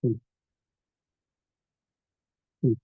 Sí, sí.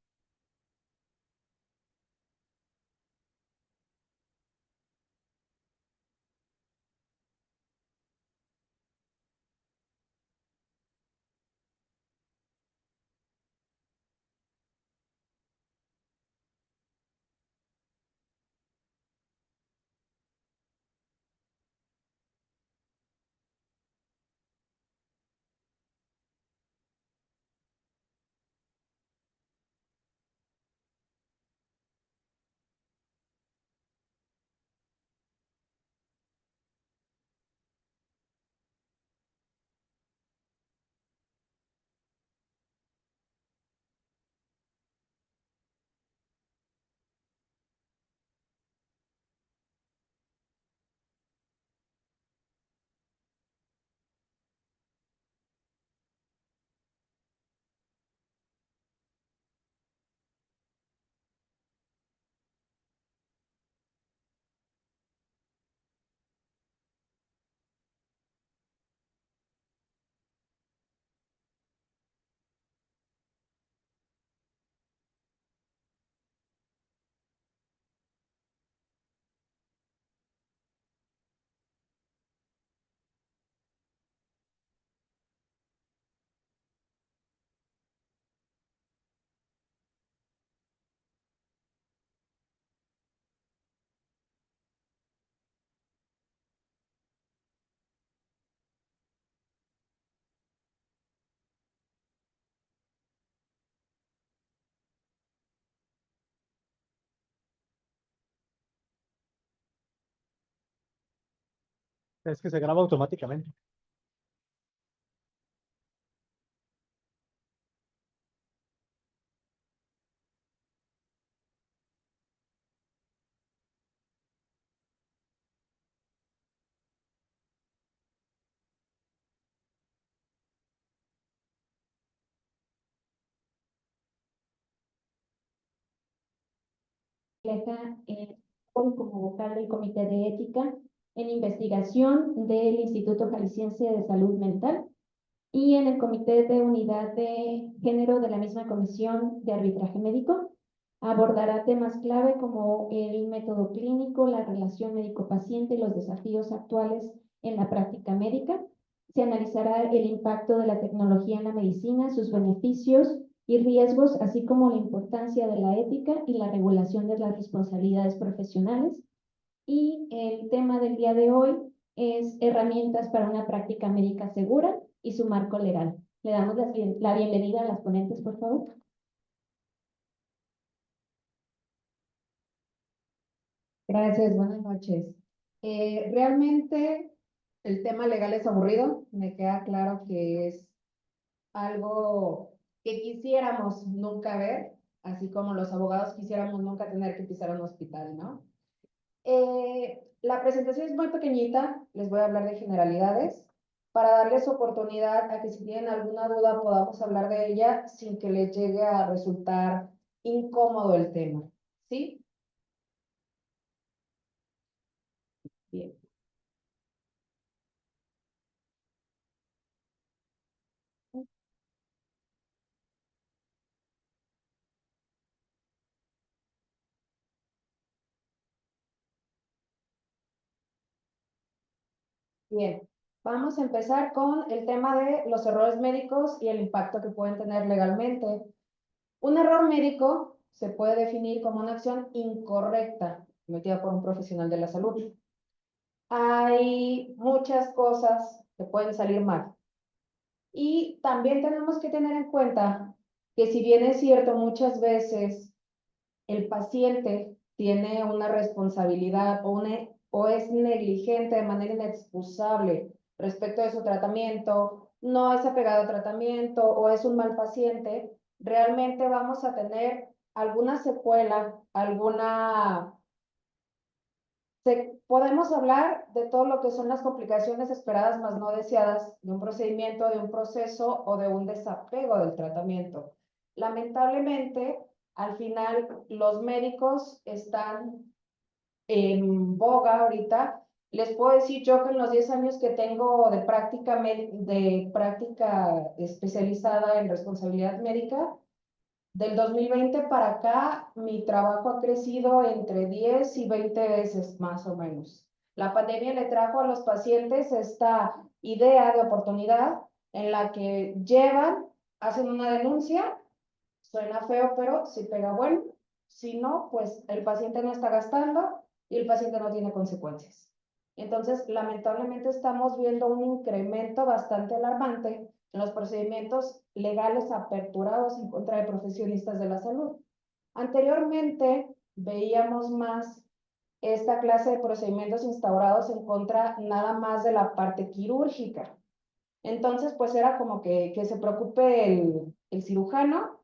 Es que se graba automáticamente. Hoy como vocal del Comité de Ética en Investigación del Instituto Jalisciense de Salud Mental y en el Comité de Unidad de Género de la misma Comisión de Arbitraje Médico. Abordará temas clave como el método clínico, la relación médico-paciente y los desafíos actuales en la práctica médica. Se analizará el impacto de la tecnología en la medicina, sus beneficios y riesgos, así como la importancia de la ética y la regulación de las responsabilidades profesionales. Y el tema del día de hoy es herramientas para una práctica médica segura y su marco legal. Le damos la bienvenida a las ponentes, por favor. Gracias, buenas noches. Realmente el tema legal es aburrido, me queda claro que es algo que quisiéramos nunca ver, así como los abogados quisiéramos nunca tener que pisar un hospital, ¿no? La presentación es muy pequeñita, les voy a hablar de generalidades para darles oportunidad a que si tienen alguna duda podamos hablar de ella sin que les llegue a resultar incómodo el tema, ¿sí? Bien. Bien, vamos a empezar con el tema de los errores médicos y el impacto que pueden tener legalmente. Un error médico se puede definir como una acción incorrecta cometida por un profesional de la salud. Hay muchas cosas que pueden salir mal. Y también tenemos que tener en cuenta que si bien es cierto, muchas veces el paciente tiene una responsabilidad o es negligente de manera inexcusable respecto de su tratamiento, no es apegado al tratamiento o es un mal paciente, realmente vamos a tener alguna secuela, alguna Podemos hablar de todo lo que son las complicaciones esperadas más no deseadas de un procedimiento, de un proceso o de un desapego del tratamiento. Lamentablemente, al final, los médicos están en boga ahorita. Les puedo decir yo que en los 10 años que tengo de práctica especializada en responsabilidad médica, del 2020 para acá, mi trabajo ha crecido entre 10 y 20 veces más o menos. La pandemia le trajo a los pacientes esta idea de oportunidad en la que llevan, hacen una denuncia, suena feo, pero si pega bueno, si no, pues el paciente no está gastando y el paciente no tiene consecuencias. Entonces, lamentablemente estamos viendo un incremento bastante alarmante en los procedimientos legales aperturados en contra de profesionistas de la salud. Anteriormente veíamos más esta clase de procedimientos instaurados en contra nada más de la parte quirúrgica. Entonces, pues era como que se preocupe el cirujano,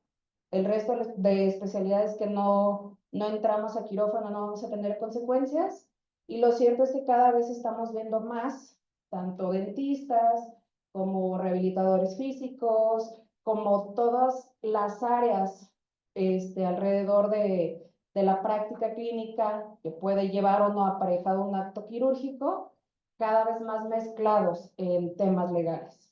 el resto de especialidades que no entramos a quirófano no vamos a tener consecuencias. Y lo cierto es que cada vez estamos viendo más, tanto dentistas como rehabilitadores físicos, como todas las áreas alrededor de la práctica clínica que puede llevar o no aparejado un acto quirúrgico, cada vez más mezclados en temas legales.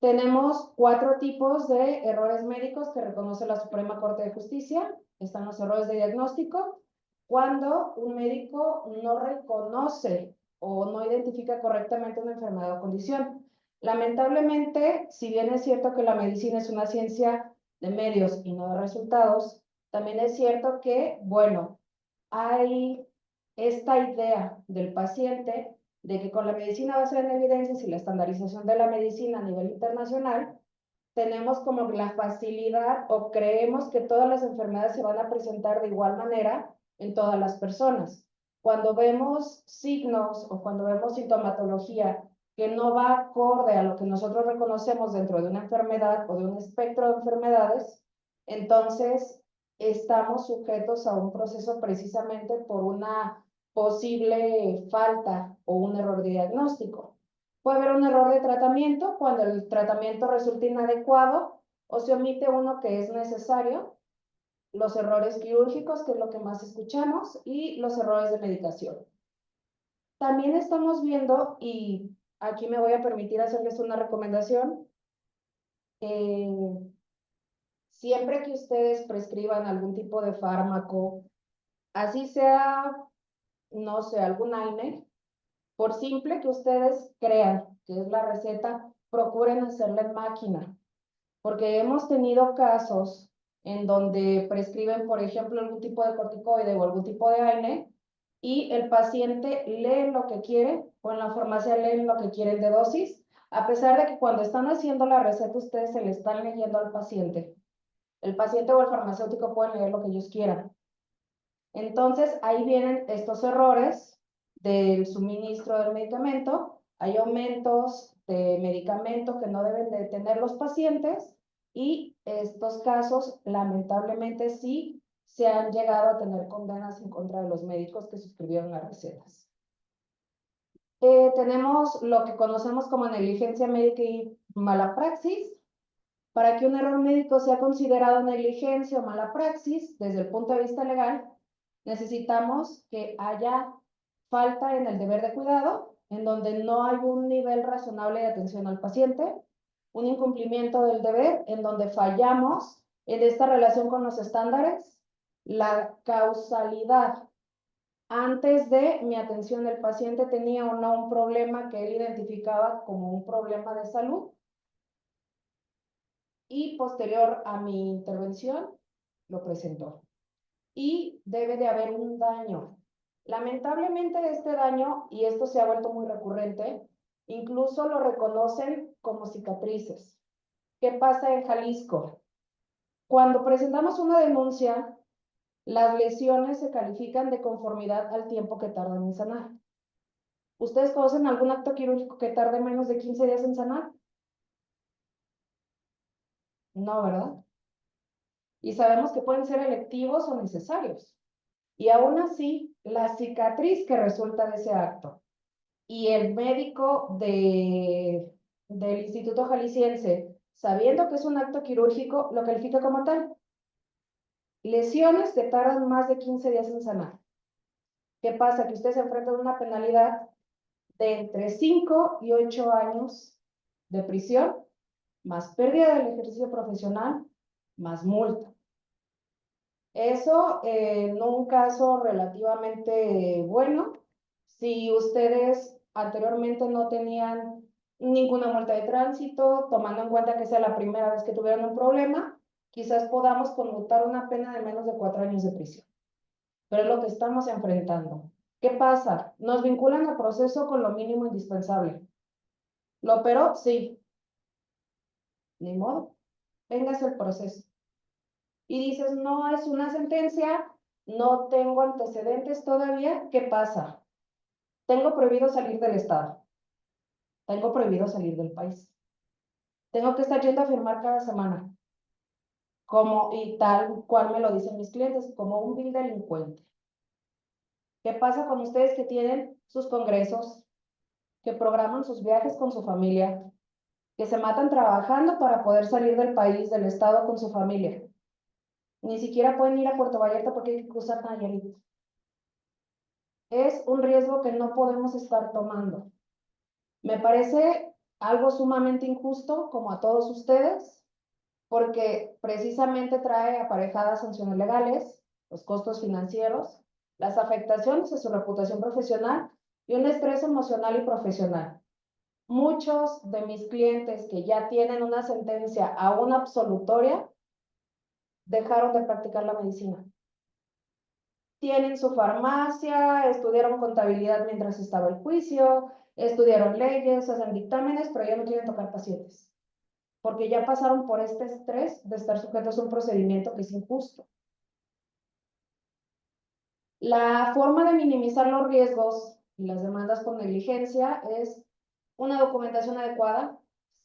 Tenemos 4 tipos de errores médicos que reconoce la Suprema Corte de Justicia. Están los errores de diagnóstico, cuando un médico no reconoce o no identifica correctamente una enfermedad o condición. Lamentablemente, si bien es cierto que la medicina es una ciencia de medios y no de resultados, también es cierto que, bueno, hay esta idea del paciente de que con la medicina basada en evidencias y la estandarización de la medicina a nivel internacional, tenemos como la facilidad o creemos que todas las enfermedades se van a presentar de igual manera en todas las personas. Cuando vemos signos o cuando vemos sintomatología que no va acorde a lo que nosotros reconocemos dentro de una enfermedad o de un espectro de enfermedades, entonces estamos sujetos a un proceso precisamente por una posible falta o un error de diagnóstico. Puede haber un error de tratamiento cuando el tratamiento resulta inadecuado o se omite uno que es necesario, los errores quirúrgicos, que es lo que más escuchamos, y los errores de medicación. También estamos viendo, y aquí me voy a permitir hacerles una recomendación, siempre que ustedes prescriban algún tipo de fármaco, así sea, no sé, algún AINE, por simple que ustedes crean que es la receta, procuren hacerla en máquina, porque hemos tenido casos en donde prescriben, por ejemplo, algún tipo de corticoide o algún tipo de AINE, y el paciente lee lo que quiere, o en la farmacia leen lo que quieren de dosis, a pesar de que cuando están haciendo la receta ustedes se le están leyendo al paciente. El paciente o el farmacéutico pueden leer lo que ellos quieran. Entonces, ahí vienen estos errores del suministro del medicamento. Hay aumentos de medicamento que no deben de tener los pacientes y estos casos, lamentablemente, sí se han llegado a tener condenas en contra de los médicos que suscribieron las recetas. Tenemos lo que conocemos como negligencia médica y mala praxis. Para que un error médico sea considerado negligencia o mala praxis, desde el punto de vista legal, necesitamos que haya falta en el deber de cuidado, en donde no hay un nivel razonable de atención al paciente, un incumplimiento del deber, en donde fallamos en esta relación con los estándares, la causalidad. Antes de mi atención, el paciente tenía o no un problema que él identificaba como un problema de salud, y posterior a mi intervención lo presentó. Y debe de haber un daño. Lamentablemente este daño, y esto se ha vuelto muy recurrente, incluso lo reconocen como cicatrices. ¿Qué pasa en Jalisco? Cuando presentamos una denuncia, las lesiones se califican de conformidad al tiempo que tardan en sanar. ¿Ustedes conocen algún acto quirúrgico que tarde menos de 15 días en sanar? No, ¿verdad? Y sabemos que pueden ser electivos o necesarios. Y aún así, la cicatriz que resulta de ese acto y el médico del Instituto Jalisciense, sabiendo que es un acto quirúrgico, lo califica como tal. Lesiones que tardan más de 15 días en sanar. ¿Qué pasa? Que usted se enfrenta a una penalidad de entre 5 y 8 años de prisión, más pérdida del ejercicio profesional, más multa. Eso en un caso relativamente bueno, si ustedes anteriormente no tenían ninguna multa de tránsito, tomando en cuenta que sea la primera vez que tuvieron un problema, quizás podamos conmutar una pena de menos de 4 años de prisión. Pero es lo que estamos enfrentando. ¿Qué pasa? Nos vinculan al proceso con lo mínimo indispensable. ¿Lo operó? Sí. Ni modo. Vengas el proceso. Y dices, no es una sentencia, no tengo antecedentes todavía. ¿Qué pasa? Tengo prohibido salir del estado. Tengo prohibido salir del país. Tengo que estar yendo a firmar cada semana. Y tal cual me lo dicen mis clientes, como un vil delincuente. ¿Qué pasa con ustedes que tienen sus congresos, que programan sus viajes con su familia, que se matan trabajando para poder salir del país, del estado con su familia? Ni siquiera pueden ir a Puerto Vallarta porque hay que cruzar Nayarit. Es un riesgo que no podemos estar tomando. Me parece algo sumamente injusto, como a todos ustedes, porque precisamente trae aparejadas sanciones legales, los costos financieros, las afectaciones a su reputación profesional y un estrés emocional y profesional. Muchos de mis clientes que ya tienen una sentencia a una absolutoria dejaron de practicar la medicina. Tienen su farmacia, estudiaron contabilidad mientras estaba el juicio, estudiaron leyes, hacen dictámenes, pero ya no quieren tocar pacientes, porque ya pasaron por este estrés de estar sujetos a un procedimiento que es injusto. La forma de minimizar los riesgos y las demandas por negligencia es una documentación adecuada.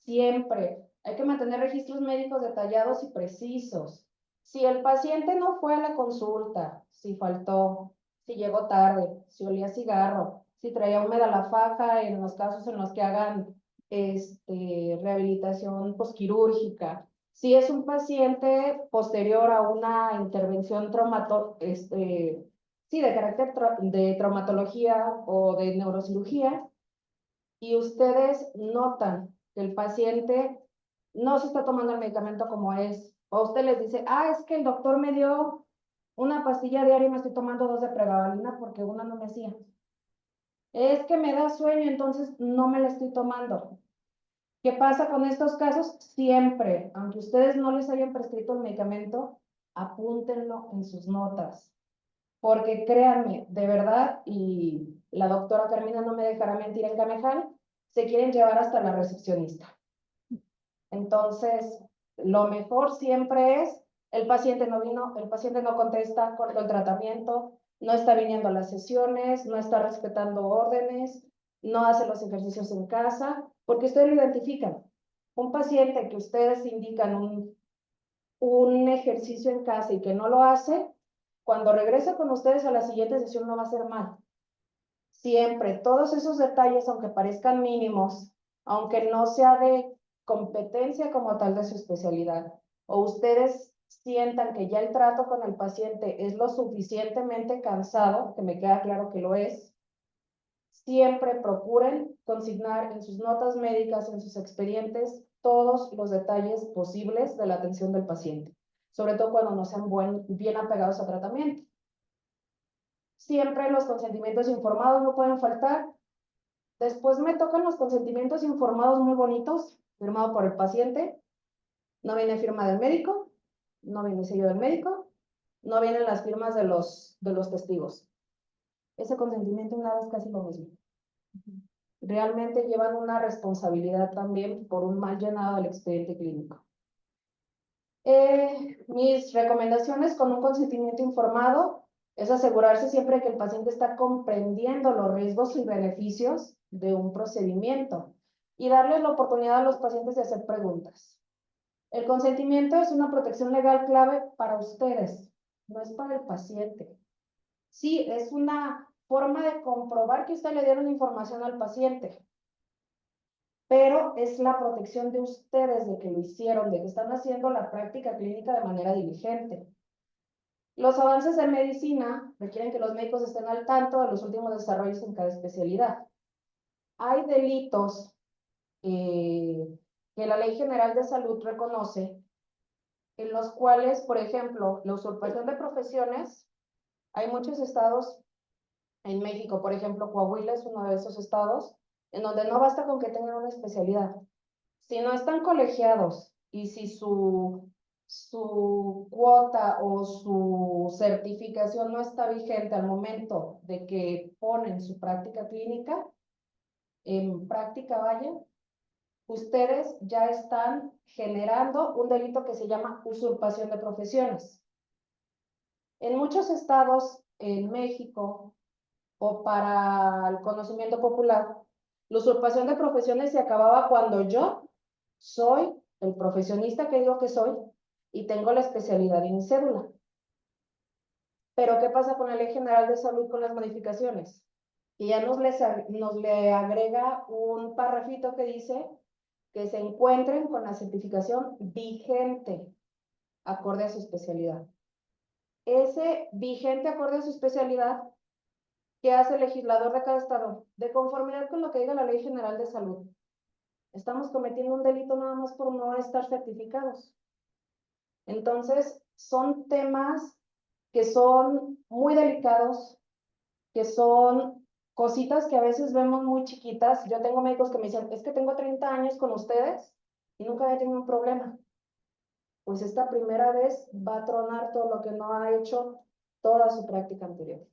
Siempre hay que mantener registros médicos detallados y precisos. Si el paciente no fue a la consulta, si faltó, si llegó tarde, si olía cigarro, si traía húmeda la faja en los casos en los que hagan rehabilitación posquirúrgica, si es un paciente posterior a una intervención de carácter de traumatología o de neurocirugía, y ustedes notan que el paciente no se está tomando el medicamento como es, o usted les dice, es que el doctor me dio una pastilla diaria y me estoy tomando 2 de pregabalina porque una no me hacía. Es que me da sueño, entonces no me la estoy tomando. ¿Qué pasa con estos casos? Siempre, aunque ustedes no les hayan prescrito el medicamento, apúntenlo en sus notas. Porque créanme, de verdad, y la doctora Carmina no me dejará mentir en Camejal, se quieren llevar hasta la recepcionista. Entonces, lo mejor siempre es, el paciente no vino, el paciente no contesta, cortó el tratamiento, no está viniendo a las sesiones, no está respetando órdenes, no hace los ejercicios en casa, porque ustedes lo identifican. Un paciente que ustedes indican un ejercicio en casa y que no lo hace, cuando regrese con ustedes a la siguiente sesión no va a hacer mal. Siempre, todos esos detalles, aunque parezcan mínimos, aunque no sea de competencia como tal de su especialidad, o ustedes sientan que ya el trato con el paciente es lo suficientemente cansado, que me queda claro que lo es, siempre procuren consignar en sus notas médicas, en sus expedientes, todos los detalles posibles de la atención del paciente, sobre todo cuando no sean bien apegados a tratamiento. Siempre los consentimientos informados no pueden faltar. Después me tocan los consentimientos informados muy bonitos, firmado por el paciente. No viene firma del médico, no viene sello del médico, no vienen las firmas de los testigos. Ese consentimiento en nada es casi lo mismo. Realmente llevan una responsabilidad también por un mal llenado del expediente clínico. Mis recomendaciones con un consentimiento informado es asegurarse siempre que el paciente está comprendiendo los riesgos y beneficios de un procedimiento y darles la oportunidad a los pacientes de hacer preguntas. El consentimiento es una protección legal clave para ustedes, no es para el paciente. Sí, es una forma de comprobar que usted le dieron información al paciente, pero es la protección de ustedes de que lo hicieron, de que están haciendo la práctica clínica de manera diligente. Los avances en medicina requieren que los médicos estén al tanto de los últimos desarrollos en cada especialidad. Hay delitos que la Ley General de Salud reconoce, en los cuales, por ejemplo, la usurpación de profesiones, hay muchos estados en México, por ejemplo, Coahuila es uno de esos estados, en donde no basta con que tengan una especialidad. Si no están colegiados y si su cuota o su certificación no está vigente al momento de que ponen su práctica clínica, en práctica vaya, ustedes ya están generando un delito que se llama usurpación de profesiones. En muchos estados en México, o para el conocimiento popular, la usurpación de profesiones se acababa cuando yo soy el profesionista que digo que soy y tengo la especialidad en mi cédula. Pero ¿qué pasa con la Ley General de Salud con las modificaciones? Y ya nos le agrega un parrafito que dice que se encuentren con la certificación vigente acorde a su especialidad. Ese vigente acorde a su especialidad, ¿qué hace el legislador de cada estado? De conformidad con lo que diga la Ley General de Salud. Estamos cometiendo un delito nada más por no estar certificados. Entonces, son temas que son muy delicados, que son cositas que a veces vemos muy chiquitas. Yo tengo médicos que me dicen, es que tengo 30 años con ustedes y nunca había tenido un problema. Pues esta primera vez va a tronar todo lo que no ha hecho toda su práctica anterior.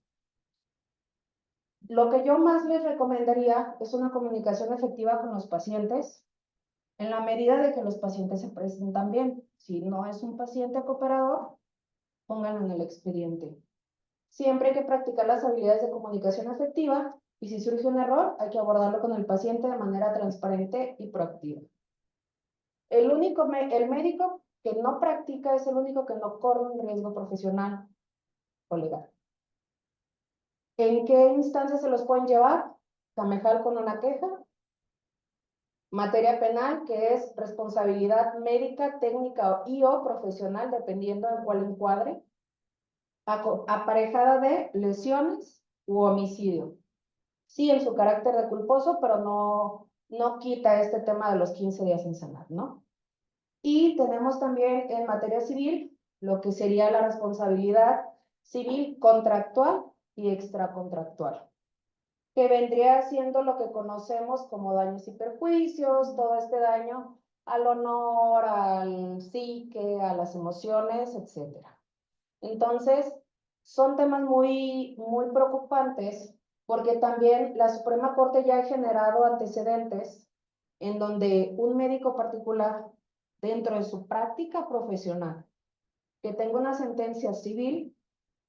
Lo que yo más les recomendaría es una comunicación efectiva con los pacientes, en la medida de que los pacientes se presentan bien. Si no es un paciente cooperador, pónganlo en el expediente. Siempre hay que practicar las habilidades de comunicación efectiva y si surge un error, hay que abordarlo con el paciente de manera transparente y proactiva. El médico que no practica es el único que no corre un riesgo profesional o legal. ¿En qué instancias se los pueden llevar? Camejal con una queja. Materia penal, que es responsabilidad médica, técnica y o profesional, dependiendo de cuál encuadre. Aparejada de lesiones u homicidio. Sí, en su carácter de culposo, pero no quita este tema de los 15 días sin sanar, ¿no? Y tenemos también en materia civil lo que sería la responsabilidad civil contractual y extracontractual, que vendría siendo lo que conocemos como daños y perjuicios, todo este daño al honor, al psique, a las emociones, etc. Entonces, son temas muy preocupantes porque también la Suprema Corte ya ha generado antecedentes en donde un médico particular, dentro de su práctica profesional, que tenga una sentencia civil,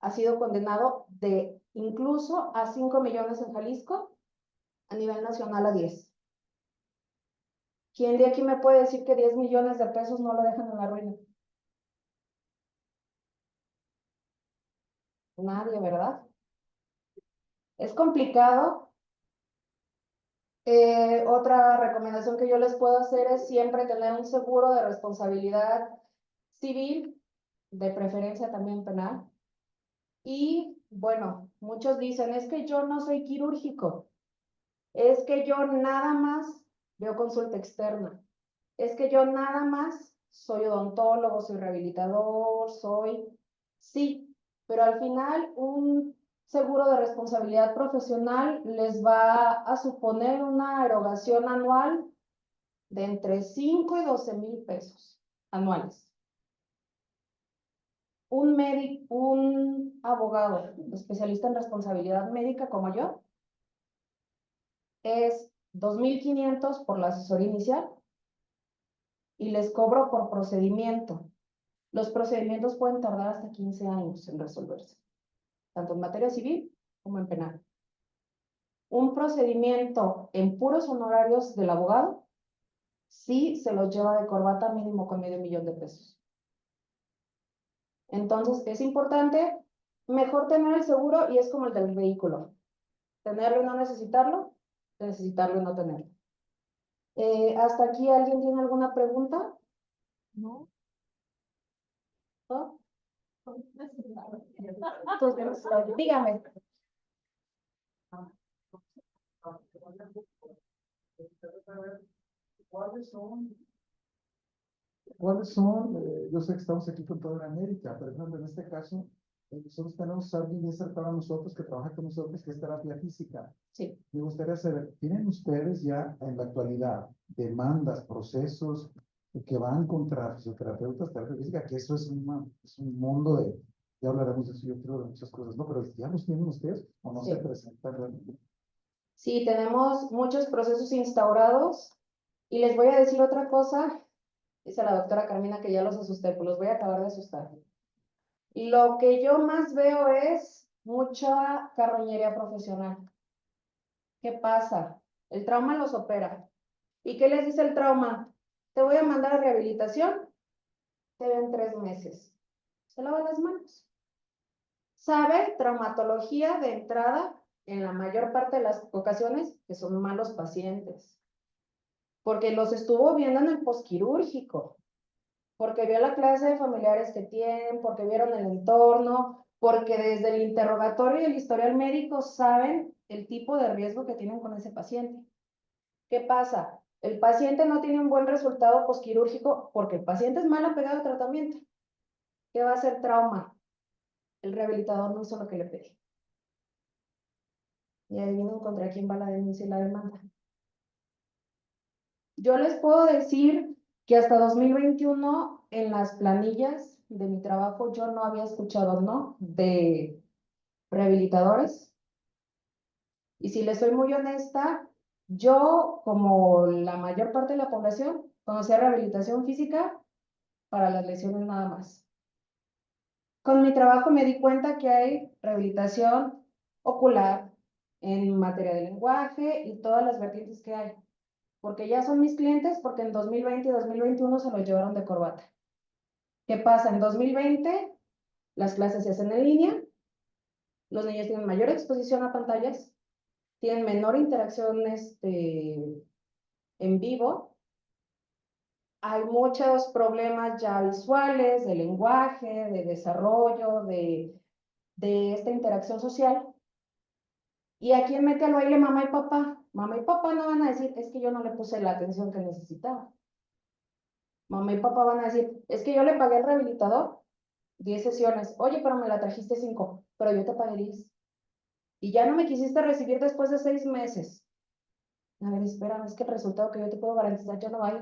ha sido condenado de incluso a 5 millones en Jalisco, a nivel nacional a 10. ¿Quién de aquí me puede decir que 10 millones de pesos no lo dejan en la ruina? Nadie, ¿verdad? Es complicado. Otra recomendación que yo les puedo hacer es siempre tener un seguro de responsabilidad civil, de preferencia también penal. Y bueno, muchos dicen, es que yo no soy quirúrgico, es que yo nada más veo consulta externa, es que yo nada más soy odontólogo, soy rehabilitador, sí, pero al final un seguro de responsabilidad profesional les va a suponer una erogación anual de entre 5 y 12,000 pesos anuales. Un abogado especialista en responsabilidad médica como yo es 2,500 por la asesoría inicial y les cobro por procedimiento. Los procedimientos pueden tardar hasta 15 años en resolverse, tanto en materia civil como en penal. Un procedimiento en puros honorarios del abogado, sí se los lleva de corbata mínimo con $500,000 de pesos. Entonces, es importante Mejor tener el seguro y es como el del vehículo. Tenerlo y no necesitarlo, necesitarlo y no tenerlo. ¿Hasta aquí alguien tiene alguna pregunta? ¿No? ¿No? Entonces, dígame. ¿Cuáles son? Yo sé que estamos aquí con toda América, pero por ejemplo, en este caso, nosotros tenemos a alguien bien cercano a nosotros que trabaja con nosotros, que es terapia física. Sí. Me gustaría saber, ¿tienen ustedes ya en la actualidad demandas, procesos que van contra fisioterapeutas, terapia física? Que eso es un mundo de, ya hablaremos de eso, yo creo, de muchas cosas, ¿no? Pero ¿ya los tienen ustedes o no Sí. se presentan realmente? Sí, tenemos muchos procesos instaurados y les voy a decir otra cosa, dice la doctora Carmina que ya los asusté, pues los voy a acabar de asustar. Lo que yo más veo es mucha carroñería profesional. ¿Qué pasa? El trauma los opera. ¿Y qué les dice el trauma? Te voy a mandar a rehabilitación, te ven 3 meses. Se lavan las manos. Sabe traumatología de entrada en la mayor parte de las ocasiones que son malos pacientes. Porque los estuvo viendo en el posquirúrgico, porque vio la clase de familiares que tienen, porque vieron el entorno, porque desde el interrogatorio y el historial médico saben el tipo de riesgo que tienen con ese paciente. ¿Qué pasa? El paciente no tiene un buen resultado posquirúrgico porque el paciente es mal apegado al tratamiento. ¿Qué va a ser trauma? El rehabilitador no hizo lo que le pedí. Y adivinen contra quién va la denuncia y la demanda. Yo les puedo decir que hasta 2021 en las planillas de mi trabajo yo no había escuchado, ¿no? De rehabilitadores. Y si les soy muy honesta, yo, como la mayor parte de la población, conocía rehabilitación física para las lesiones nada más. Con mi trabajo me di cuenta que hay rehabilitación ocular en materia de lenguaje y todas las vertientes que hay. Porque ya son mis clientes, porque en 2020 y 2021 se los llevaron de corbata. ¿Qué pasa? En 2020 las clases se hacen en línea, los niños tienen mayor exposición a pantallas, tienen menor interacción en vivo, hay muchos problemas ya visuales, de lenguaje, de desarrollo, de esta interacción social. ¿Y a quién mete al baile mamá y papá? Mamá y papá no van a decir, es que yo no le puse la atención que necesitaba. Mamá y papá van a decir, es que yo le pagué al rehabilitador 10 sesiones. Oye, pero me la trajiste 5, pero yo te pagué 10. Y ya no me quisiste recibir después de 6 meses. A ver, espérame, es que el resultado que yo te puedo garantizar ya no hay.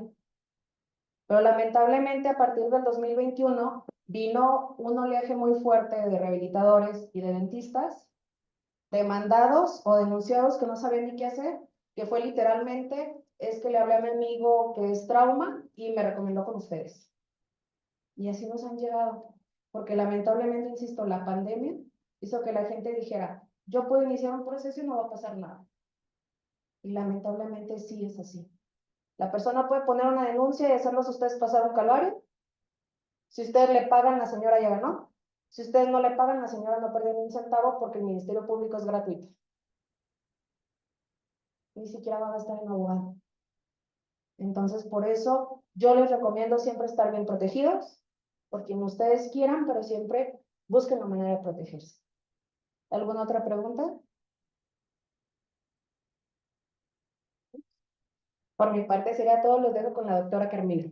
Pero lamentablemente a partir del 2021 vino un oleaje muy fuerte de rehabilitadores y de dentistas demandados o denunciados que no sabían ni qué hacer, que fue literalmente, es que le hablé a mi amigo que es trauma y me recomendó con ustedes. Y así nos han llegado, porque lamentablemente, insisto, la pandemia hizo que la gente dijera, yo puedo iniciar un proceso y no va a pasar nada. Y lamentablemente sí es así. La persona puede poner una denuncia y hacerlos a ustedes pasar un calvario. Si ustedes le pagan, la señora ya ganó. Si ustedes no le pagan, la señora no perdió ni un centavo porque el Ministerio Público es gratuito. Ni siquiera va a gastar en abogado. Entonces, por eso yo les recomiendo siempre estar bien protegidos, por quien ustedes quieran, pero siempre busquen la manera de protegerse. ¿Alguna otra pregunta? Por mi parte sería todo, los dejo con la doctora Carmina.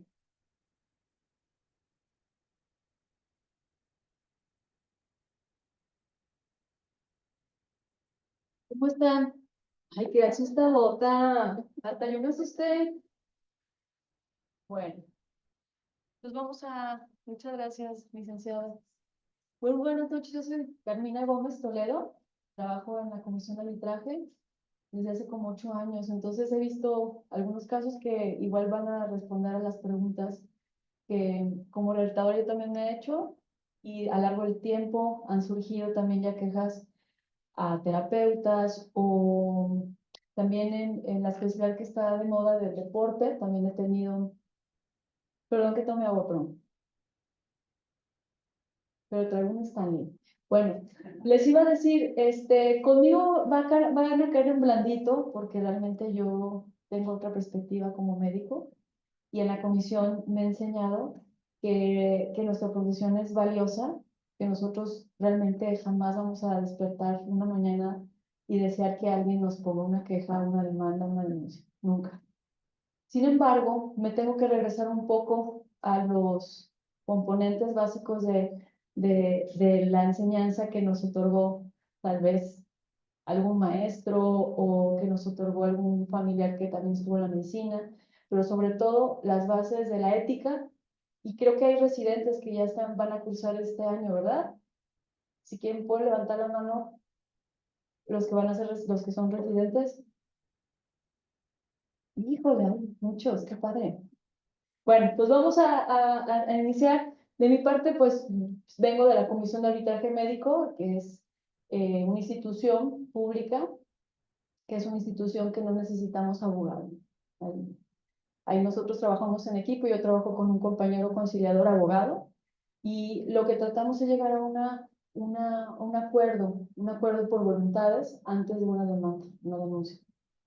¿Cómo están? Ay, qué asustadota. Hasta yo me asusté. Bueno, pues muchas gracias, licenciada. Muy buenas noches, yo soy Carmina Gómez Toledo, trabajo en la Comisión de Arbitraje desde hace como 8 años, entonces he visto algunos casos que igual van a responder a las preguntas que como relatador yo también me he hecho y a lo largo del tiempo han surgido también ya quejas a terapeutas o también en la especialidad que está de moda del deporte, también he tenido, perdón que tome agua, pero traigo un Stanley. Bueno, les iba a decir, conmigo van a caer en blandito porque realmente yo tengo otra perspectiva como médico y en la comisión me he enseñado que nuestra profesión es valiosa, que nosotros realmente jamás vamos a despertar una mañana y desear que alguien nos ponga una queja, una demanda, una denuncia. Nunca. Sin embargo, me tengo que regresar un poco a los componentes básicos de la enseñanza que nos otorgó tal vez algún maestro o que nos otorgó algún familiar que también estuvo en la medicina, pero sobre todo las bases de la ética. Y creo que hay residentes que ya van a cursar este año, ¿verdad? Si quieren, pueden levantar la mano los que van a ser los que son residentes. Híjole, hay muchos, qué padre. Bueno, pues vamos a iniciar. De mi parte, pues vengo de la Comisión de Arbitraje Médico, que es una institución pública, que es una institución que no necesitamos abogado. Ahí nosotros trabajamos en equipo, yo trabajo con un compañero conciliador abogado, y lo que tratamos es llegar a un acuerdo por voluntades antes de una demanda, una denuncia.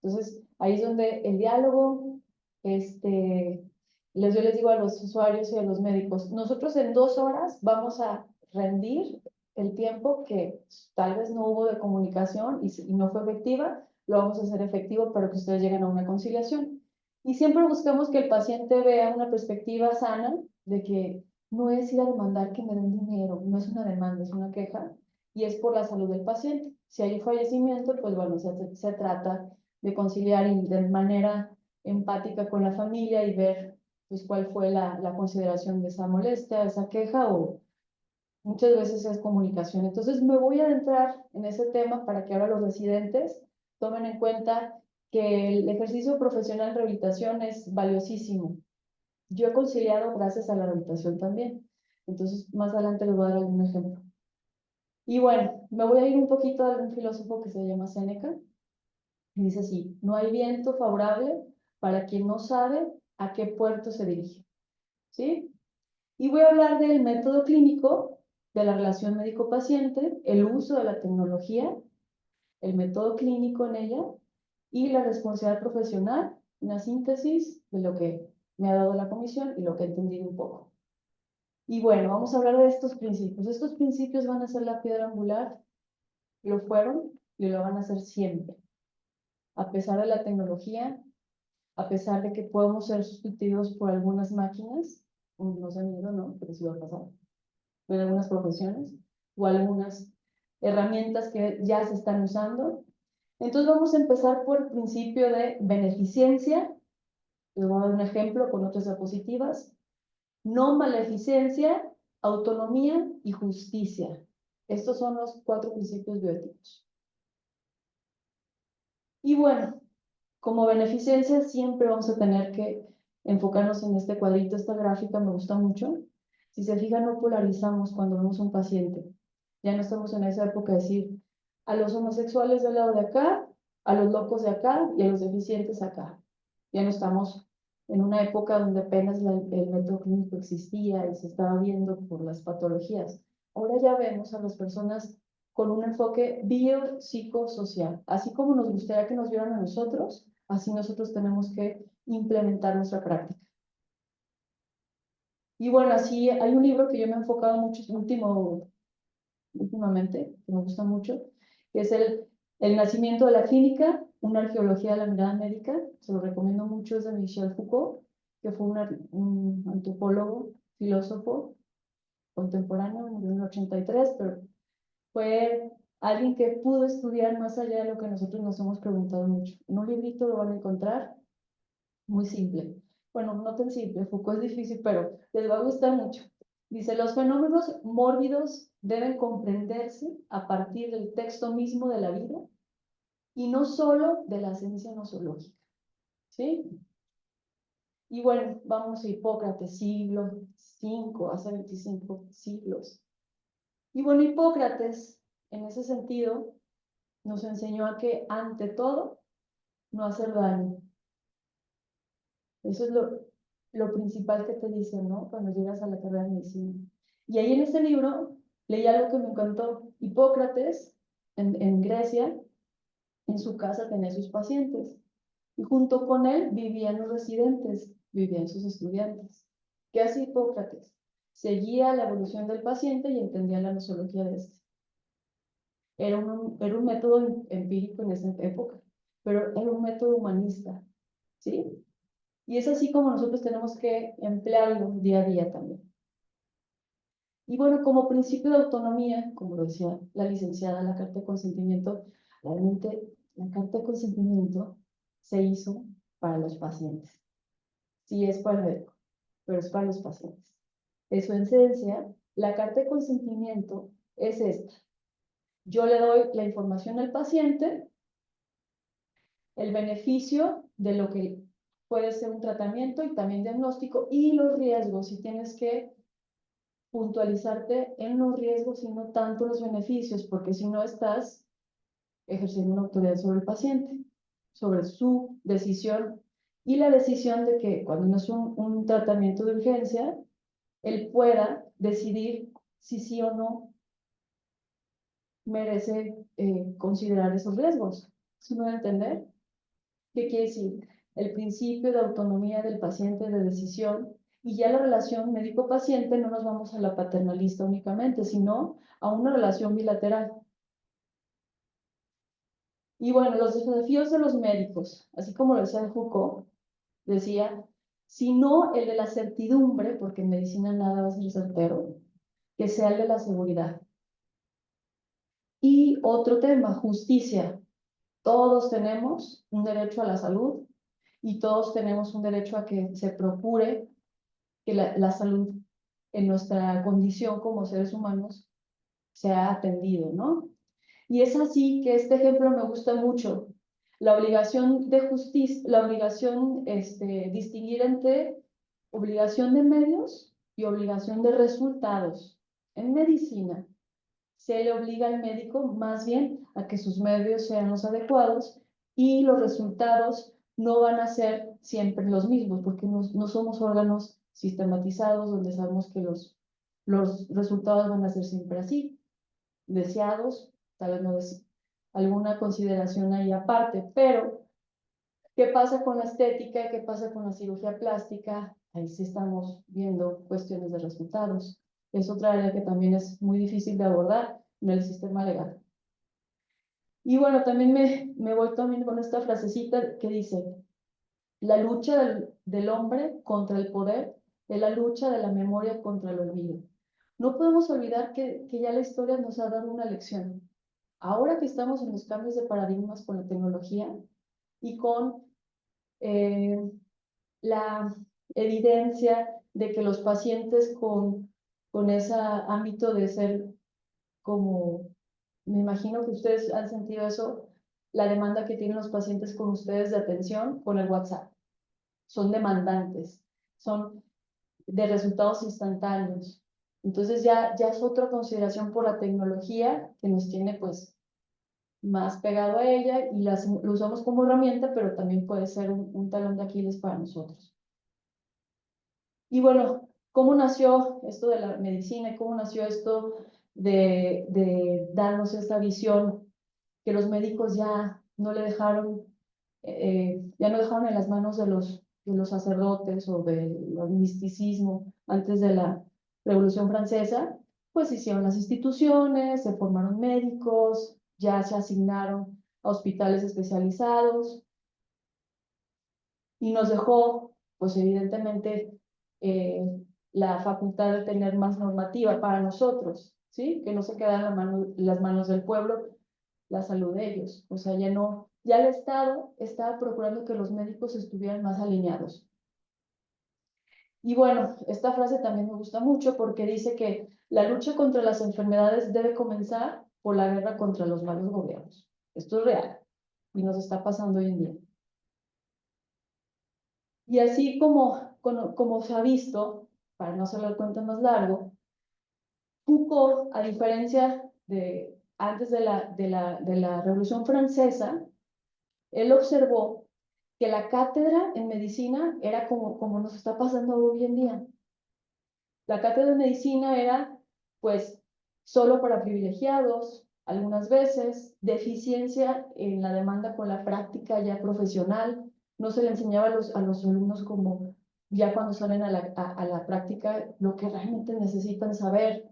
Entonces, ahí es donde el diálogo, yo les digo a los usuarios y a los médicos, nosotros en 2 horas vamos a rendir el tiempo que tal vez no hubo de comunicación y no fue efectiva, lo vamos a hacer efectivo para que ustedes lleguen a una conciliación. Y siempre buscamos que el paciente vea una perspectiva sana de que no es ir a demandar que me den dinero, no es una demanda, es una queja, y es por la salud del paciente. Si hay un fallecimiento, pues bueno, se trata de conciliar y de manera empática con la familia y ver pues cuál fue la consideración de esa molestia, esa queja, o muchas veces es comunicación. Entonces me voy a adentrar en ese tema para que ahora los residentes tomen en cuenta que el ejercicio profesional en rehabilitación es valiosísimo. Yo he conciliado gracias a la rehabilitación también. Entonces, más adelante les voy a dar algún ejemplo. Y bueno, me voy a ir un poquito a algún filósofo que se llama Séneca. Y dice así: no hay viento favorable para quien no sabe a qué puerto se dirige. ¿Sí? Y voy a hablar del método clínico, de la relación médico-paciente, el uso de la tecnología, el método clínico en ella y la responsabilidad profesional, una síntesis de lo que me ha dado la comisión y lo que he entendido un poco. Y bueno, vamos a hablar de estos principios. Estos principios van a ser la piedra angular, lo fueron y lo van a ser siempre. A pesar de la tecnología, a pesar de que podemos ser sustituidos por algunas máquinas, no sé miedo, ¿no? Pero sí va a pasar. En algunas profesiones o algunas herramientas que ya se están usando. Entonces vamos a empezar por el principio de beneficencia. Les voy a dar un ejemplo con otras diapositivas. No maleficencia, autonomía y justicia. Estos son los 4 principios bioéticos. Y bueno, como beneficencia siempre vamos a tener que enfocarnos en este cuadrito, esta gráfica me gusta mucho. Si se fijan, no polarizamos cuando vemos a un paciente. Ya no estamos en esa época de decir a los homosexuales del lado de acá, a los locos de acá y a los deficientes acá. Ya no estamos en una época donde apenas el método clínico existía y se estaba viendo por las patologías. Ahora ya vemos a las personas con un enfoque biopsicosocial. Así como nos gustaría que nos vieran a nosotros, así nosotros tenemos que implementar nuestra práctica. Y bueno, así hay un libro que yo me he enfocado mucho últimamente, que me gusta mucho, que es el nacimiento de la clínica, una arqueología de la mirada médica. Se lo recomiendo mucho, es de Michel Foucault, que fue un antropólogo, filósofo contemporáneo, murió en el 83, pero fue alguien que pudo estudiar más allá de lo que nosotros nos hemos preguntado mucho. En un librito lo van a encontrar, muy simple. Bueno, no tan simple, Foucault es difícil, pero les va a gustar mucho. Dice: los fenómenos mórbidos deben comprenderse a partir del texto mismo de la vida y no solo de la ciencia nosológica. ¿Sí? Y bueno, vamos a Hipócrates, siglo V, hace 25 siglos. Y bueno, Hipócrates, en ese sentido, nos enseñó a que, ante todo, no hacer daño. Eso es lo principal que te dicen, ¿no? Cuando llegas a la carrera de medicina. Y ahí en este libro leí algo que me encantó. Hipócrates, en Grecia, en su casa tenía sus pacientes. Y junto con él vivían los residentes, vivían sus estudiantes. ¿Qué hacía Hipócrates? Seguía la evolución del paciente y entendía la nosología de este. Era un método empírico en esa época, pero era un método humanista, ¿sí? Y es así como nosotros tenemos que emplearlo día a día también. Y bueno, como principio de autonomía, como lo decía la licenciada, la carta de consentimiento, realmente la carta de consentimiento se hizo para los pacientes. Sí es para el médico, pero es para los pacientes. En su esencia, la carta de consentimiento es esta. Yo le doy la información al paciente, el beneficio de lo que puede ser un tratamiento y también diagnóstico y los riesgos, si tienes que puntualizarte en los riesgos y no tanto los beneficios, porque si no estás ejerciendo una autoridad sobre el paciente, sobre su decisión y la decisión de que cuando no es un tratamiento de urgencia, él pueda decidir si sí o no merece considerar esos riesgos. ¿Sí me va a entender? ¿Qué quiere decir? El principio de autonomía del paciente de decisión y ya la relación médico-paciente no nos vamos a la paternalista únicamente, sino a una relación bilateral. Y bueno, los desafíos de los médicos, así como lo decía Foucault, decía, sino el de la certidumbre, porque en medicina nada va a ser certero, que sea el de la seguridad. Y otro tema, justicia. Todos tenemos un derecho a la salud y todos tenemos un derecho a que se procure que la salud en nuestra condición como seres humanos sea atendido, ¿no? Y es así que este ejemplo me gusta mucho. La obligación de justicia, la obligación, distinguir entre obligación de medios y obligación de resultados. En medicina, se le obliga al médico más bien a que sus medios sean los adecuados y los resultados no van a ser siempre los mismos, porque no somos órganos sistematizados donde sabemos que los resultados van a ser siempre así, deseados, tal vez no alguna consideración ahí aparte, pero ¿qué pasa con la estética? ¿Qué pasa con la cirugía plástica? Ahí sí estamos viendo cuestiones de resultados. Es otra área que también es muy difícil de abordar en el sistema legal. Y bueno, también me voy también con esta frasecita que dice, la lucha del hombre contra el poder es la lucha de la memoria contra el olvido. No podemos olvidar que ya la historia nos ha dado una lección. Ahora que estamos en los cambios de paradigmas con la tecnología y con la evidencia de que los pacientes con ese ámbito de ser como, me imagino que ustedes han sentido eso, la demanda que tienen los pacientes con ustedes de atención con el WhatsApp. Son demandantes, son de resultados instantáneos. Entonces ya es otra consideración por la tecnología que nos tiene pues más pegado a ella y lo usamos como herramienta, pero también puede ser un talón de Aquiles para nosotros. Y bueno, ¿cómo nació esto de la medicina? ¿Cómo nació esto de darnos esta visión que los médicos ya no le dejaron, ya no dejaron en las manos de los sacerdotes o del misticismo antes de la Revolución Francesa? Pues hicieron las instituciones, se formaron médicos, ya se asignaron a hospitales especializados y nos dejó, pues evidentemente, la facultad de tener más normativa para nosotros, ¿sí? Que no se queda en las manos del pueblo la salud de ellos. O sea, ya el Estado estaba procurando que los médicos estuvieran más alineados. Y bueno, esta frase también me gusta mucho porque dice que la lucha contra las enfermedades debe comenzar por la guerra contra los malos gobiernos. Esto es real y nos está pasando hoy en día. Y así como se ha visto, para no hacer el cuento más largo, Foucault, a diferencia de antes de la Revolución Francesa, él observó que la cátedra en medicina era como nos está pasando hoy en día. La cátedra de medicina era, pues, solo para privilegiados, algunas veces, deficiencia en la demanda con la práctica ya profesional, no se le enseñaba a los alumnos como ya cuando salen a la práctica lo que realmente necesitan saber.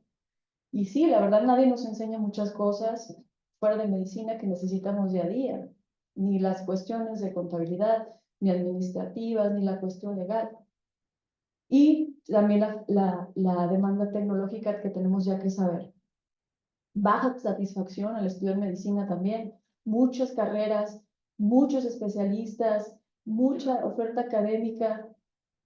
Y sí, la verdad nadie nos enseña muchas cosas fuera de medicina que necesitamos día a día, ni las cuestiones de contabilidad, ni administrativas, ni la cuestión legal. Y también la demanda tecnológica que tenemos ya que saber. Baja satisfacción al estudiar medicina también, muchas carreras, muchos especialistas, mucha oferta académica,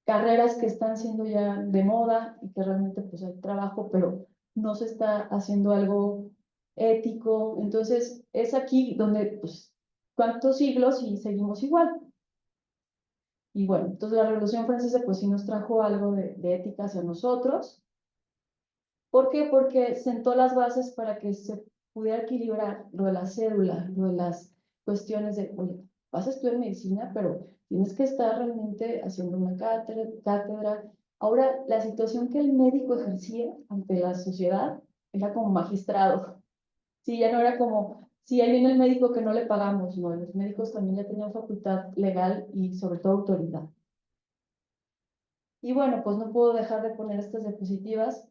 carreras que están siendo ya de moda y que realmente pues hay trabajo, pero no se está haciendo algo ético. Entonces es aquí donde pues cuántos siglos y seguimos igual. Y bueno, entonces la Revolución Francesa pues sí nos trajo algo de ética hacia nosotros. ¿Por qué? Porque sentó las bases para que se pudiera equilibrar lo de la cédula, lo de las cuestiones de, oye, vas a estudiar medicina, pero tienes que estar realmente haciendo una cátedra. Ahora, la situación que el médico ejercía ante la sociedad era como magistrado. Sí, ya no era como, sí, ahí viene el médico que no le pagamos, no, los médicos también ya tenían facultad legal y sobre todo autoridad. Y bueno, pues no puedo dejar de poner estas diapositivas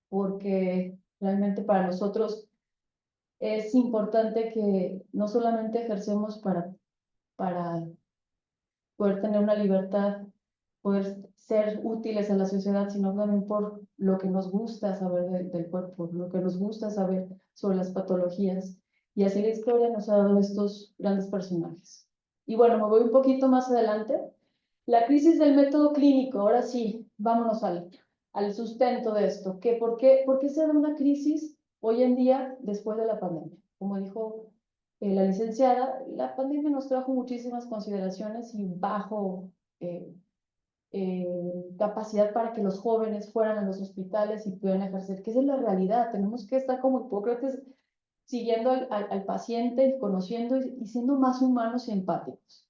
porque realmente para nosotros es importante que no solamente ejercemos para poder tener una libertad, poder ser útiles a la sociedad, sino también por lo que nos gusta saber del cuerpo, lo que nos gusta saber sobre las patologías. Y así la historia nos ha dado estos grandes personajes. Y bueno, me voy un poquito más adelante. La crisis del método clínico, ahora sí, vámonos al sustento de esto. ¿Por qué se da una crisis hoy en día después de la pandemia? Como dijo la licenciada, la pandemia nos trajo muchísimas consideraciones y bajo eh, capacidad para que los jóvenes fueran a los hospitales y pudieran ejercer, que esa es la realidad. Tenemos que estar como Hipócrates siguiendo al paciente y conociendo y siendo más humanos y empáticos.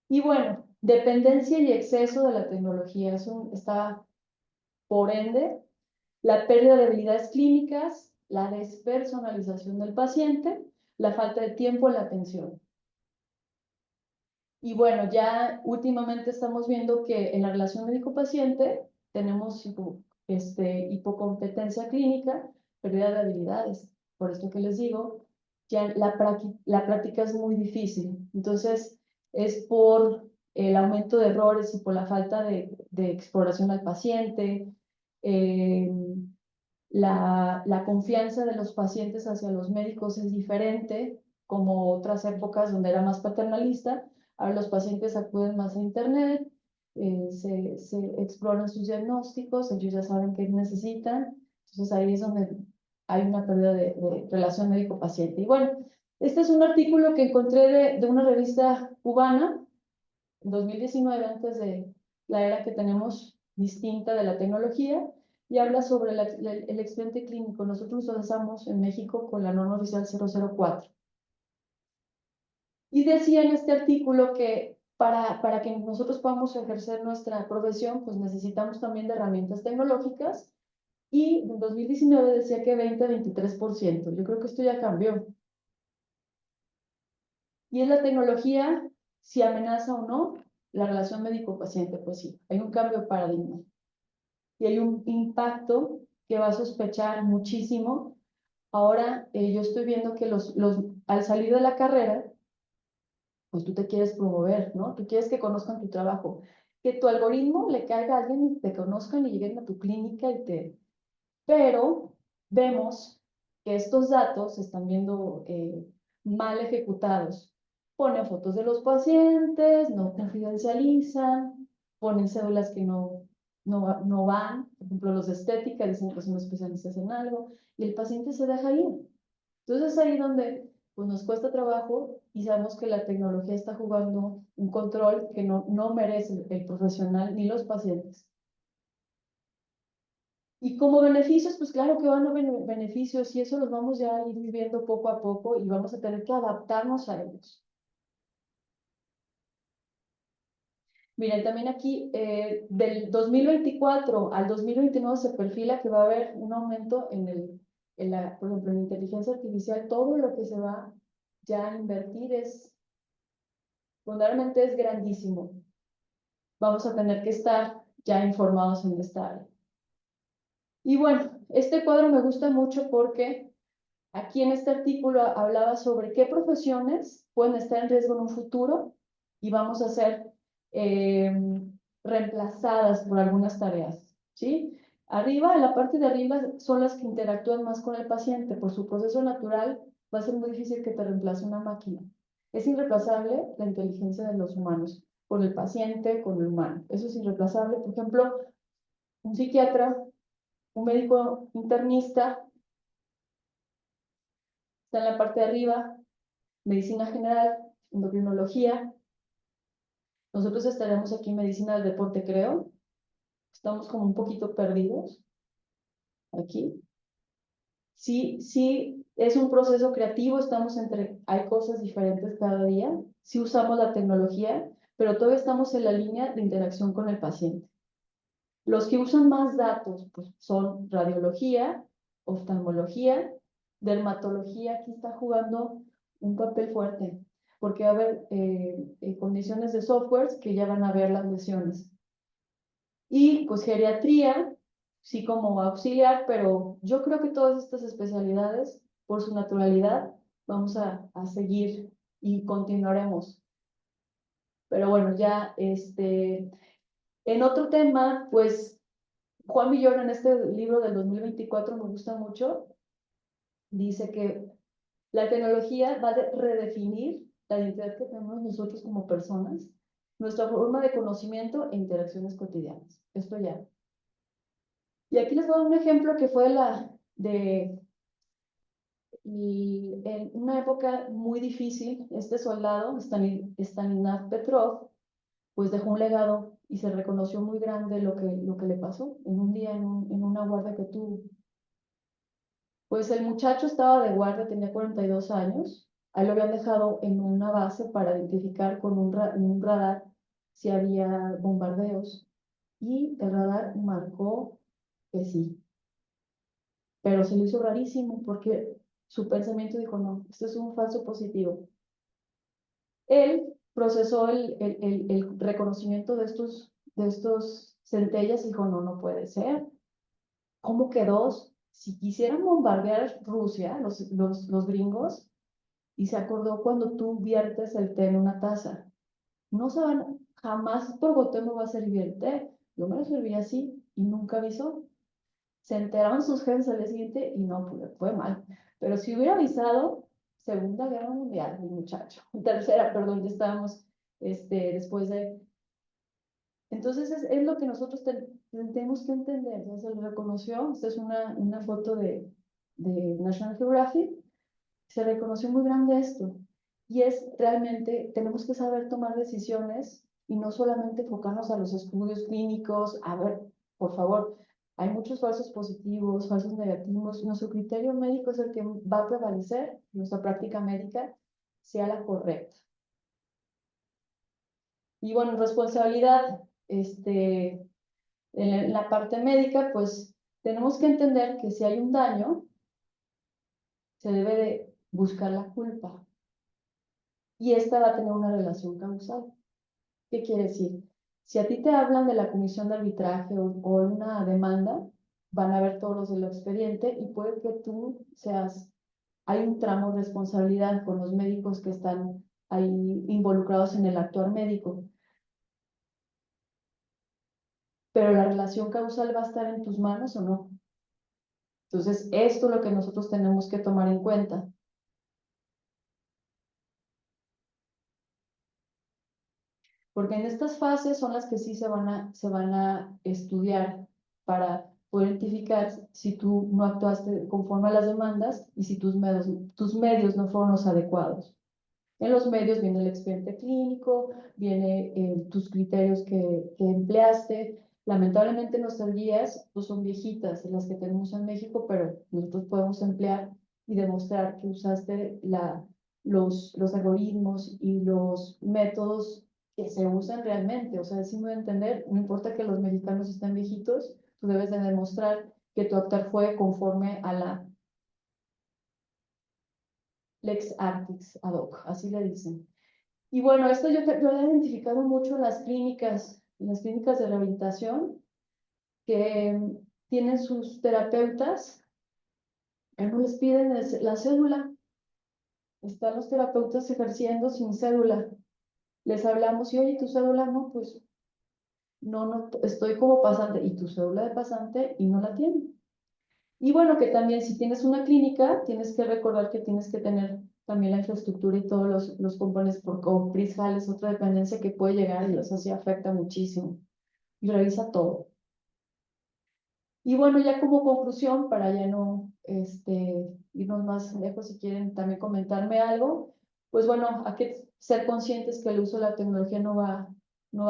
Y bueno, dependencia y exceso de la tecnología, eso está por ende, la pérdida de habilidades clínicas, la despersonalización del paciente, la falta de tiempo en la atención. Y bueno, ya últimamente estamos viendo que en la relación médico-paciente tenemos hipocompetencia clínica, pérdida de habilidades. Por esto que les digo, ya la práctica es muy difícil. Entonces, es por el aumento de errores y por la falta de exploración al paciente, la confianza de los pacientes hacia los médicos es diferente, como otras épocas donde era más paternalista. Ahora los pacientes acuden más a internet, se exploran sus diagnósticos, ellos ya saben qué necesitan. Entonces ahí es donde hay una pérdida de relación médico-paciente. Y bueno, este es un artículo que encontré de una revista cubana en 2019, antes de la era que tenemos distinta de la tecnología, y habla sobre el expediente clínico. Nosotros lo usamos en México con la norma oficial 004. Y decía en este artículo que para que nosotros podamos ejercer nuestra profesión, pues necesitamos también de herramientas tecnológicas, y en 2019 decía que 20-23%. Yo creo que esto ya cambió. Y es la tecnología, si amenaza o no la relación médico-paciente, pues sí, hay un cambio de paradigma. Y hay un impacto que va a sospechar muchísimo. Ahora yo estoy viendo que al salir de la carrera, pues tú te quieres promover, ¿no? Tú quieres que conozcan tu trabajo, que tu algoritmo le caiga a alguien y te conozcan y lleguen a tu clínica y te... Pero vemos que estos datos se están viendo mal ejecutados. Ponen fotos de los pacientes, no confidencializan, ponen cédulas que no van, por ejemplo, los de estética dicen que son especialistas en algo, y el paciente se deja ir. Entonces ahí donde pues, nos cuesta trabajo y sabemos que la tecnología está jugando un control que no merece el profesional ni los pacientes. Y como beneficios, pues claro que van a haber beneficios y eso los vamos ya a ir viviendo poco a poco y vamos a tener que adaptarnos a ellos. Miren, también aquí del 2024 al 2029 se perfila que va a haber un aumento por ejemplo, en inteligencia artificial. Todo lo que se va ya a invertir fundamentalmente es grandísimo. Vamos a tener que estar ya informados en esta área. Y bueno, este cuadro me gusta mucho porque aquí en este artículo hablaba sobre qué profesiones pueden estar en riesgo en un futuro y vamos a ser reemplazadas por algunas tareas, ¿sí? Arriba, en la parte de arriba, son las que interactúan más con el paciente. Por su proceso natural, va a ser muy difícil que te reemplace una máquina. Es irreemplazable la inteligencia de los humanos, con el paciente, con el humano. Eso es irreemplazable. Por ejemplo, un psiquiatra, un médico internista, está en la parte de arriba, medicina general, endocrinología. Nosotros estaremos aquí en medicina del deporte, creo. Estamos como un poquito perdidos aquí. Sí, sí, es un proceso creativo, hay cosas diferentes cada día. Sí usamos la tecnología, pero todavía estamos en la línea de interacción con el paciente. Los que usan más datos, pues, son radiología, oftalmología, dermatología. Aquí está jugando un papel fuerte, porque va a haber condiciones de softwares que ya van a ver las lesiones. Y pues geriatría, sí como auxiliar, pero yo creo que todas estas especialidades, por su naturalidad, vamos a seguir y continuaremos. Pero bueno, ya en otro tema, pues Juan Villoro en este libro del 2024 me gusta mucho, dice que la tecnología va a redefinir la identidad que tenemos nosotros como personas, nuestra forma de conocimiento e interacciones cotidianas. Esto ya. Y aquí les voy a dar un ejemplo que fue y en una época muy difícil. Este soldado, Stanislav Petrov, pues dejó un legado y se reconoció muy grande lo que le pasó en un día en una guardia que tuvo. Pues el muchacho estaba de guardia, tenía 42 años. Ahí lo habían dejado en una base para identificar con un radar si había bombardeos. Y el radar marcó que sí. Pero se le hizo rarísimo porque su pensamiento dijo, no, esto es un falso positivo. Él procesó el reconocimiento de estos centellas y dijo, no, no puede ser. ¿Cómo que dos? Si quisieran bombardear Rusia, los gringos, y se acordó cuando tú viertes el té en una taza. No saben, jamás por goteo me va a servir el té. Yo me lo serví así y nunca avisó. Se enteraron sus jefes al día siguiente y no, pues fue mal. Pero si hubiera avisado, Segunda Guerra Mundial, mi muchacho. Tercera, perdón, ya estábamos después de... Entonces es lo que nosotros tenemos que entender. ¿No? Se lo reconoció, esta es una foto de National Geographic, se reconoció muy grande esto. Y es realmente, tenemos que saber tomar decisiones y no solamente enfocarnos a los estudios clínicos. A ver, por favor, hay muchos falsos positivos, falsos negativos. Nuestro criterio médico es el que va a prevalecer, nuestra práctica médica sea la correcta. Y bueno, responsabilidad, en la parte médica, pues tenemos que entender que si hay un daño, se debe de buscar la culpa. Y esta va a tener una relación causal. ¿Qué quiere decir? Si a ti te hablan de la comisión de arbitraje o una demanda, van a ver todos los del expediente y puede que tú hay un tramo de responsabilidad con los médicos que están ahí involucrados en el actuar médico. Pero la relación causal va a estar en tus manos o no. Entonces, esto es lo que nosotros tenemos que tomar en cuenta. Porque en estas fases son las que sí se van a estudiar para poder identificar si tú no actuaste conforme a las demandas y si tus medios no fueron los adecuados. En los medios viene el expediente clínico, viene tus criterios que empleaste. Lamentablemente nuestras guías pues, son viejitas, las que tenemos en México, pero nosotros podemos emplear y demostrar que usaste los algoritmos y los métodos que se usan realmente. O sea, sí me voy a entender, no importa que los mexicanos estén viejitos, tú debes de demostrar que tu actuar fue conforme a la Lex Artis ad hoc, así le dicen. Y bueno, esto yo lo he identificado mucho en las clínicas de rehabilitación, que tienen sus terapeutas, no les piden la cédula. Están los terapeutas ejerciendo sin cédula. Les hablamos y, oye, tu cédula no, pues no, estoy como pasante, y tu cédula de pasante, y no la tienen. Y bueno, que también si tienes una clínica, tienes que recordar que tienes que tener también la infraestructura y todos los componentes, porque como Prisjal es otra dependencia que puede llegar y eso sí afecta muchísimo. Y revisa todo. Y bueno, ya como conclusión, para ya no irnos más lejos, si quieren también comentarme algo, pues bueno, hay que ser conscientes que el uso de la tecnología no va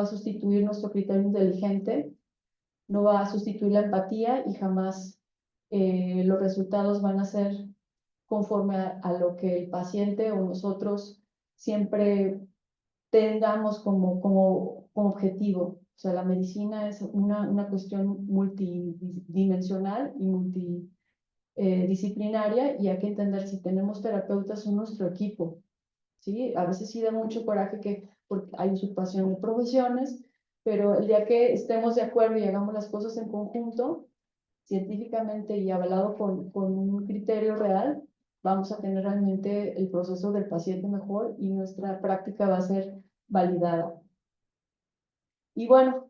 a sustituir nuestro criterio inteligente, no va a sustituir la empatía y jamás los resultados van a ser conforme a lo que el paciente o nosotros siempre tengamos como objetivo. O sea, la medicina es una cuestión multidimensional y multidisciplinaria, y hay que entender si tenemos terapeutas son nuestro equipo, ¿sí? A veces sí da mucho coraje porque hay usurpación de profesiones, pero el día que estemos de acuerdo y hagamos las cosas en conjunto, científicamente y avalado con un criterio real, vamos a tener realmente el proceso del paciente mejor y nuestra práctica va a ser validada. Y bueno,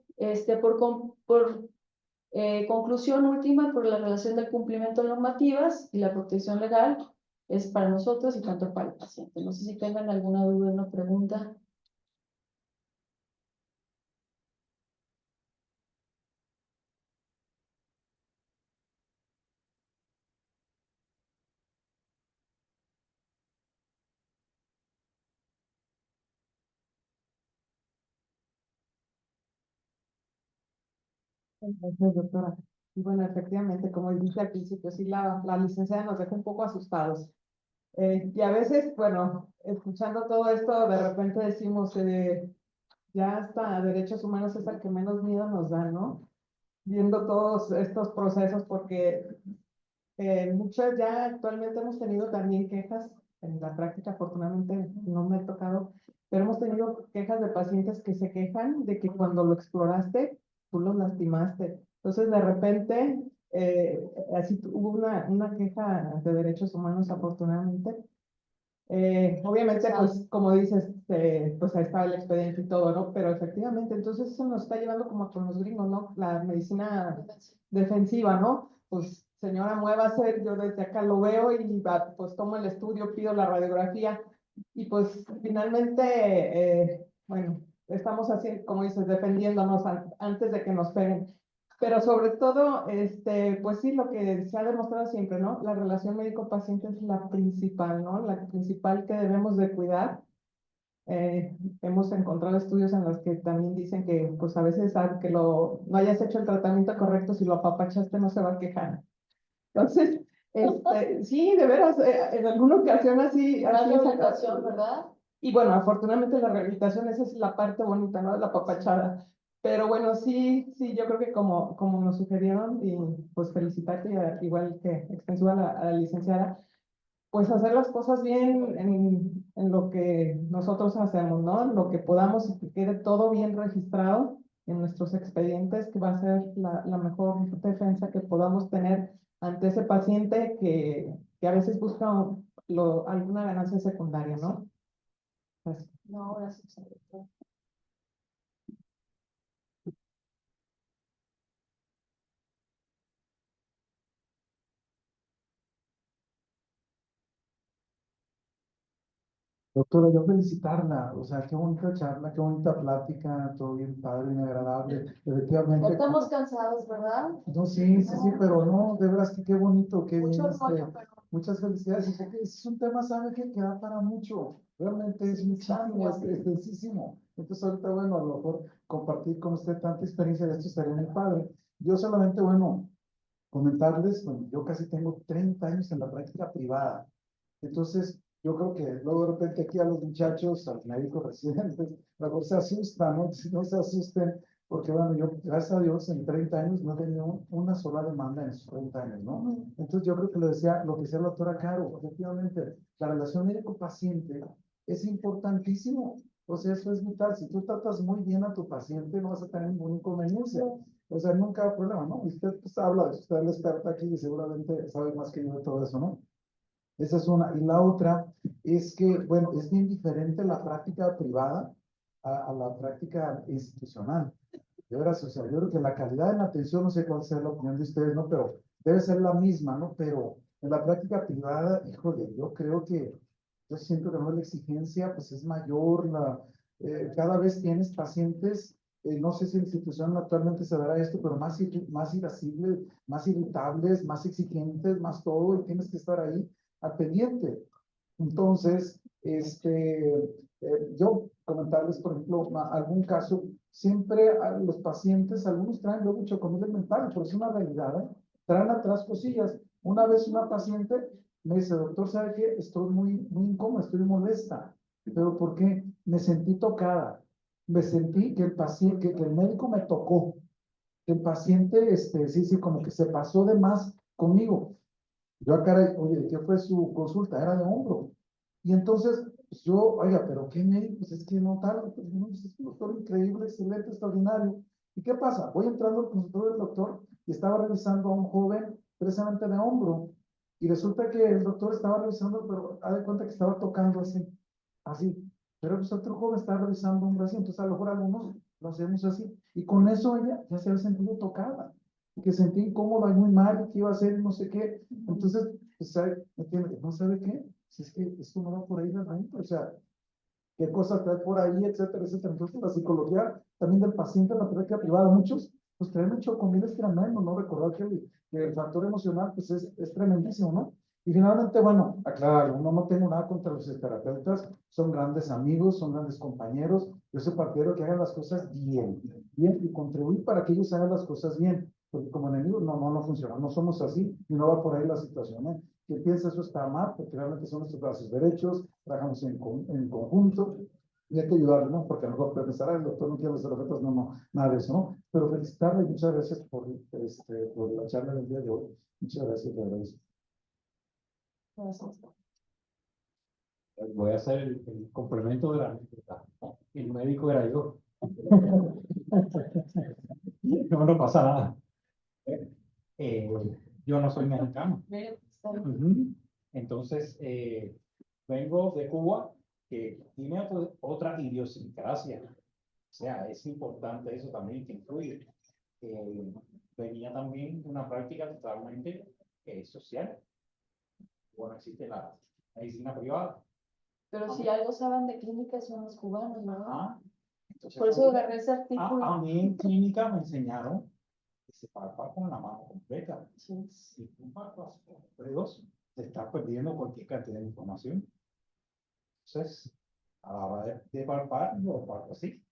conclusión última, por la relación del cumplimiento de normativas y la protección legal es para nosotros y tanto para el paciente. No sé si tengan alguna duda o una pregunta. Gracias, doctora. Y bueno, efectivamente, como dice al principio, sí, la licenciada nos deja un poco asustados. Y a veces, bueno, escuchando todo esto, de repente decimos, ya hasta derechos humanos es el que menos miedo nos da, ¿no? Viendo todos estos procesos, porque muchas ya actualmente hemos tenido también quejas en la práctica, afortunadamente no me ha tocado, pero hemos tenido quejas de pacientes que se quejan de que cuando lo exploraste, tú los lastimaste. Entonces, de repente, así hubo una queja de derechos humanos, afortunadamente. Obviamente, pues, como dices, pues ahí estaba el expediente y todo, ¿no? Pero efectivamente, entonces eso nos está llevando como con los gringos, ¿no? La medicina defensiva, ¿no? Pues, señora, muévase, yo desde acá lo veo y pues tomo el estudio, pido la radiografía y pues finalmente, bueno, estamos así, como dices, defendiéndonos antes de que nos peguen. Pero sobre todo, pues sí, lo que se ha demostrado siempre, ¿no? La relación médico-paciente es la principal, ¿no? La principal que debemos de cuidar. Hemos encontrado estudios en los que también dicen que, pues a veces, aunque no hayas hecho el tratamiento correcto, si lo apapachaste no se va a quejar. Entonces, sí, de veras, en alguna ocasión así, La así rehabilitación, ¿verdad? y bueno, afortunadamente la rehabilitación, esa es la parte bonita, ¿no? De la papachada. Pero bueno, sí, sí, yo creo que como nos sugirieron, y pues felicitarte, igual que extensiva a la licenciada, pues hacer las cosas bien en lo que nosotros hacemos, ¿no? En lo que podamos y que quede todo bien registrado en nuestros expedientes, que va a ser la mejor defensa que podamos tener ante ese paciente que a veces busca alguna ganancia secundaria, ¿no? Pues, No, gracias. Doctora, yo felicitarla, o sea, qué bonita charla, qué bonita plática, todo bien padre, bien agradable. Ya Efectivamente, estamos cansados, ¿verdad? no, sí, sí, sí, pero no, de veras que qué bonito, qué bien, Mucho rollo, pero muchas felicidades, y porque es un tema, sabe que da para mucho, realmente es muchísimo, es extensísimo. Entonces ahorita, bueno, a lo mejor compartir con usted tanta experiencia de esto estaría muy padre. Yo solamente, bueno, comentarles, bueno, yo casi tengo 30 años en la práctica privada. Entonces, yo creo que luego de repente aquí a los muchachos, a los médicos residentes, mejor se asustan, ¿no? Si no se asusten, porque bueno, yo, gracias a Dios, en 30 años no he tenido una sola demanda en esos 30 años, ¿no? Entonces yo creo que lo que decía la doctora Caro, efectivamente, la relación médico-paciente es importantísimo. O sea, eso es vital. Si tú tratas muy bien a tu paciente, no vas a tener ninguna inconveniencia. O sea, nunca hay problema, ¿no? Y usted pues habla, usted es la experta aquí y seguramente sabe más que yo de todo eso, ¿no? Esa es una. Y la otra es que, bueno, es bien diferente la práctica privada a la práctica institucional. De veras, o sea, yo creo que la calidad en la atención, no sé cuál sea la opinión de ustedes, ¿no? Pero debe ser la misma, ¿no? Pero en la práctica privada, híjole, yo creo que, yo siento que no la exigencia, pues es mayor, cada vez tienes pacientes, no sé si en la institución actualmente se verá esto, pero más irascibles, más irritables, más exigentes, más todo, y tienes que estar ahí al pendiente. Entonces, yo comentarles, por ejemplo, algún caso, siempre a los pacientes, algunos traen luego chocomil mental, pero es una realidad, ¿eh? Traen atrás cosillas. Una vez una paciente me dice, doctor, ¿sabe qué? Estoy muy incómoda, estoy molesta. ¿Pero por qué? Me sentí tocada. Me sentí que el paciente, que el médico me tocó. Que el paciente, sí, como que se pasó de más conmigo. Yo acá, oye, ¿qué fue su consulta? Era de hombro. Y entonces, pues yo, oiga, pero ¿qué médico? Pues es que no tal, pues, no, pues es un doctor increíble, excelente, extraordinario. ¿Y qué pasa? Voy entrando al consultorio del doctor y estaba revisando a un joven precisamente de hombro. Y resulta que el doctor estaba revisando, pero haz de cuenta que estaba tocando así, así. Pero pues otro joven estaba revisando un brazo, entonces a lo mejor algunos lo hacemos así. Y con eso ella ya se había sentido tocada, que sentía incómoda y muy mal, que iba a hacer no sé qué. Entonces, pues, ¿no sabe qué? Si es que esto no va por ahí realmente, o sea, qué cosas trae por ahí, etcétera, etcétera. Entonces, la psicología también del paciente en la práctica privada, muchos, pues traen mucho comida, es tremendo, ¿no? Recordar que el factor emocional, pues es tremendísimo, ¿no? Y finalmente, bueno, aclarar, no tengo nada contra los terapeutas, son grandes amigos, son grandes compañeros, yo soy partidario que hagan las cosas bien, y contribuir para que ellos hagan las cosas bien, porque como enemigos no funciona, no somos así, y no va por ahí la situación, ¿eh? Quien piensa eso está mal, porque realmente son nuestros brazos derechos, trabajamos en conjunto, y hay que ayudarle, ¿no? Porque a lo mejor pensar, el doctor no quiere los terapeutas, nada de eso, ¿no? Pero felicitarle y muchas gracias por la charla del día de hoy. Muchas gracias, te agradezco. Gracias. Voy a hacer el complemento de la anécdota. El médico era yo. No pasa nada. Eh, yo no soy mexicano. Ujú. Entonces, vengo de Cuba, que tiene otra idiosincrasia. O sea, es importante eso también que influye. Venía también de una práctica totalmente social. Bueno, existe la medicina privada. Pero si algo saben de clínica son los cubanos, ¿no? Ah, entonces, Por eso agarré ese artículo. a mí en clínica me enseñaron que se palpa con la mano completa. Sí. Si tú palpas con los dedos, te estás perdiendo cualquier cantidad de información. Entonces, a la hora de palpar, yo palpo así,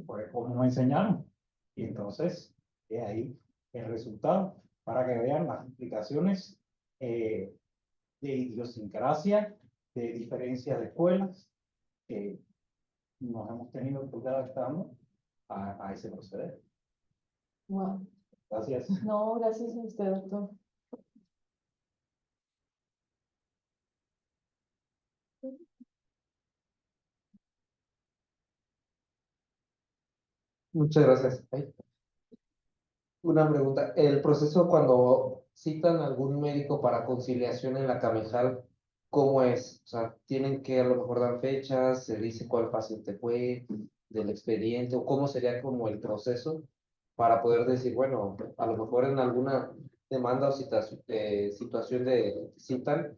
porque fue como me enseñaron. Y entonces, de ahí el resultado, para que vean las implicaciones de idiosincrasia, de diferencias de escuelas, que nos hemos tenido que ir adaptando a ese proceder. Wow. Gracias. No, gracias a usted, doctor. Muchas gracias. Ay, una pregunta. El proceso cuando citan a algún médico para conciliación en la Camejal, ¿cómo es? O sea, tienen que a lo mejor dar fechas, se dice cuál paciente fue, del expediente, o cómo sería como el proceso para poder decir, bueno, a lo mejor en alguna demanda o situación de citan,